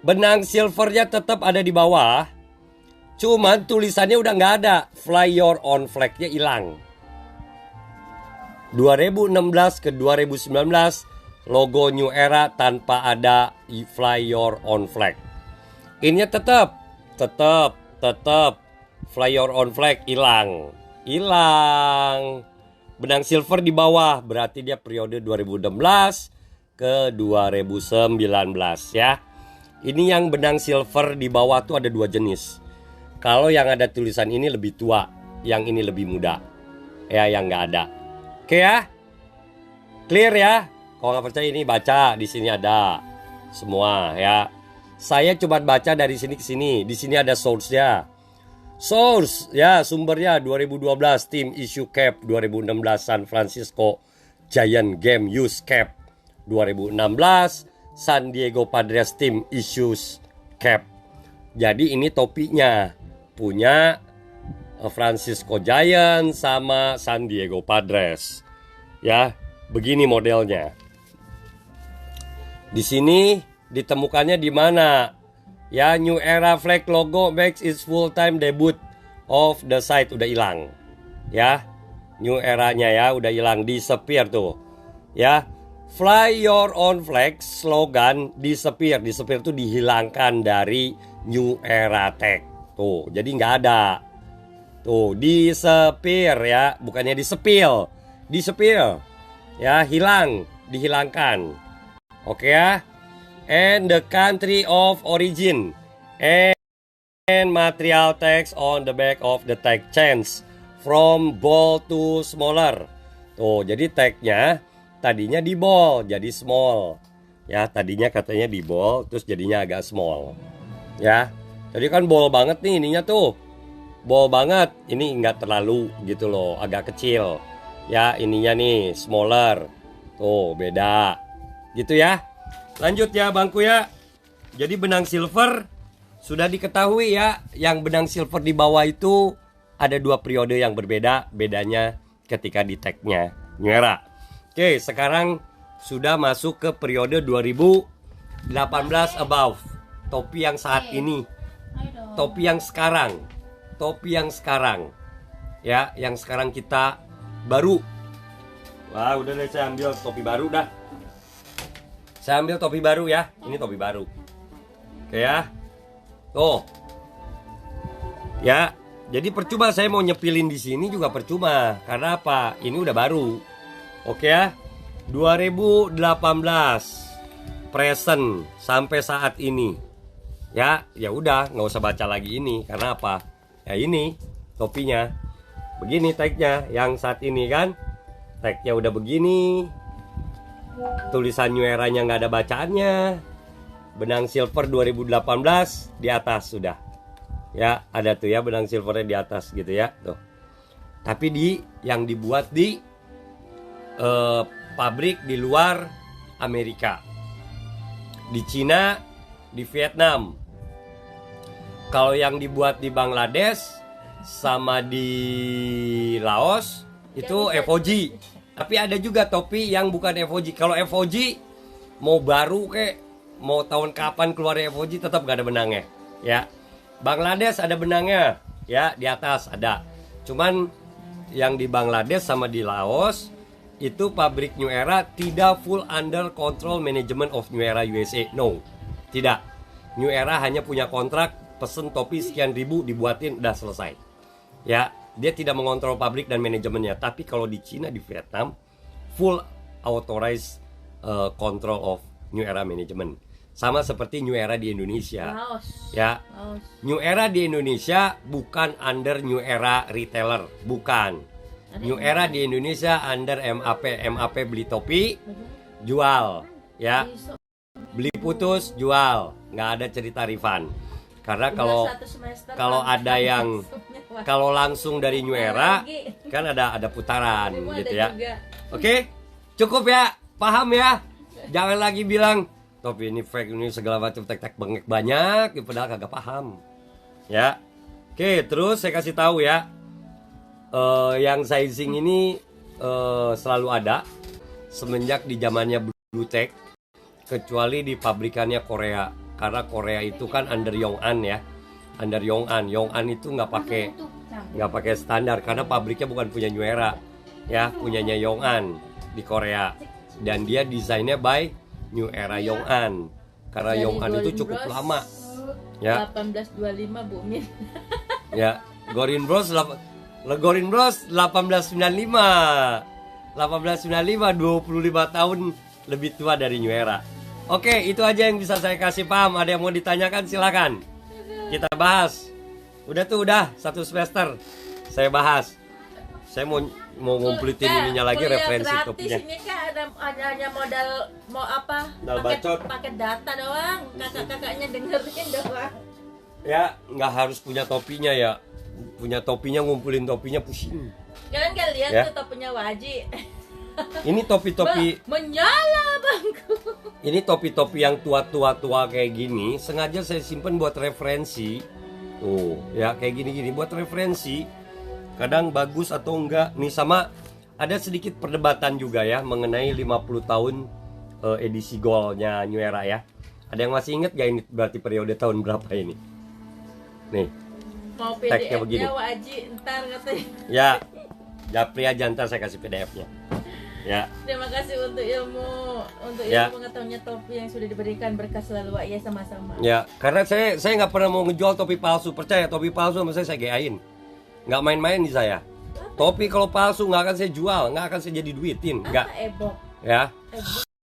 Benang silvernya tetap ada di bawah. Cuman tulisannya udah nggak ada. Fly Your Own Flag-nya hilang. 2016 ke 2019 logo New Era tanpa ada Fly Your Own Flag. Ini tetap Fly Your Own Flag hilang. Benang silver di bawah, berarti dia periode 2016 ke 2019 ya. Ini yang benang silver di bawah tuh ada dua jenis. Kalau yang ada tulisan ini lebih tua, yang ini lebih muda. Ya, yang nggak ada. Oke ya, clear ya. Kalau nggak percaya ini baca, di sini ada semua ya. Saya cuma baca dari sini ke sini. Di sini ada source-nya. Source ya, sumbernya 2012 Team Issue Cap, 2016 San Francisco Giant Game Use Cap, 2016 San Diego Padres Team Issues Cap. Jadi ini topinya punya Francisco Giant sama San Diego Padres. Ya, begini modelnya. Di sini ditemukannya di mana? Ya, New Era flag logo makes its full-time debut of the site, udah hilang. Ya, New Era-nya ya udah hilang, disappear tuh. Ya, Fly Your Own Flag slogan disappear. Disappear tuh dihilangkan dari New Era tag. Tuh, jadi nggak ada. Tuh, disappear ya, bukannya disepil. Disappear. Ya, hilang, dihilangkan. Oke ya. And the country of origin and material text on the back of the tag change from bold to smaller. Tuh, jadi tagnya tadinya di bold jadi small. Ya, tadinya katanya di bold terus jadinya agak small. Ya. Jadi kan bol banget nih ininya tuh. Bol banget. Ini nggak terlalu gitu loh, agak kecil. Ya, ininya nih smaller. Tuh, beda. Gitu ya. Lanjut ya bangku ya. Jadi benang silver sudah diketahui ya, yang benang silver di bawah itu ada 2 periode yang berbeda, bedanya ketika di tagnya New Era. Oke, sekarang sudah masuk ke periode 2018 above. Topi yang saat ini, topi yang sekarang, ya, yang sekarang kita baru. Wah, udah deh, saya ambil topi baru dah. Saya ambil topi baru ya, ini topi baru. Oke ya, tuh, ya. Jadi percuma saya mau nyepilin di sini juga percuma, karena apa? Ini udah baru. Oke ya, 2018 present sampai saat ini. Ya, ya udah, nggak usah baca lagi ini, karena apa? Ya ini topinya, begini tagnya yang saat ini kan, tagnya udah begini, tulisan New Era-nya nggak ada bacaannya. Benang silver 2018 di atas sudah. Ya, ada tuh ya benang silvernya di atas gitu ya. Tuh. Tapi yang dibuat di pabrik di luar Amerika. Di Cina, di Vietnam. Kalau yang dibuat di Bangladesh sama di Laos itu FOG. Tapi ada juga topi yang bukan FOG. Kalau FOG mau baru kek, mau tahun kapan keluar FOG tetap gak ada benangnya, ya. Bangladesh ada benangnya, ya, di atas ada. Cuman yang di Bangladesh sama di Laos itu pabrik New Era tidak full under control management of New Era USA. No, tidak. New Era hanya punya kontrak pesen topi sekian ribu dibuatin udah selesai. Ya, dia tidak mengontrol pabrik dan manajemennya. Tapi kalau di Cina, di Vietnam, full authorized control of New Era management. Sama seperti New Era di Indonesia. Laos. Ya. Laos. New Era di Indonesia bukan under New Era retailer, bukan. New Era di Indonesia under MAP. MAP beli topi, jual, ya. Beli putus, jual. Nggak ada cerita refund. Karena kalau ada yang kalau langsung dari New Era kan ada putaran gitu ya. Oke? Cukup ya? Paham ya? Jangan lagi bilang topi ini fake, ini segala macam tek-tek bengek banyak, padahal kagak paham. Ya. Oke, terus saya kasih tahu ya. Yang sizing ini selalu ada semenjak di zamannya Blue Tech, kecuali di pabrikannya Korea. Karena Korea itu kan under Yong'an ya. Under Yong'an. Yong'an itu nggak pakai standar karena pabriknya bukan punya New Era. Ya, punyanya Yong'an di Korea. Dan dia desainnya by New Era Yong'an. Karena Yong'an itu cukup lama. Ya. 1825 Bu Min. Ya, Gorin Bros 1895. 1895, 25 tahun lebih tua dari New Era. Oke, itu aja yang bisa saya kasih paham. Ada yang mau ditanyakan silakan. Kita bahas. Udah satu semester saya bahas. Saya mau ngumplitin ininya lagi, referensi topinya. Ini kan hanya modal mau apa? Pakai data doang. Kakak-kakaknya dengerin doang. Ya, nggak harus punya topinya ya. Punya topinya, ngumpulin topinya pusing. Kalian kan lihat Ya. tuh topinya Waji. Ini topi-topi menyala bangku. Ini topi-topi yang tua kayak gini sengaja saya simpen buat referensi. Tuh, ya kayak gini-gini buat referensi. Kadang bagus atau enggak. Nih sama ada sedikit perdebatan juga ya mengenai 50 tahun edisi goldnya New Era ya. Ada yang masih inget gak ini berarti periode tahun berapa ini? Nih. Mau Tagnya begini. PDF-nya Waji ntar katanya. Ya, japri aja ntar saya kasih PDF-nya. Ya. Terima kasih untuk ilmu Ya. pengetahuannya topi yang sudah diberikan, berkah selalu Wak. Ya, sama-sama. Ya, karena saya nggak pernah mau ngejual topi palsu. Percaya, topi palsu sama saya GA-in. Nggak main-main di saya. Topi kalau palsu nggak akan saya jual, nggak akan saya jadi duitin. Nggak. Apa ebok? Ya. Ebok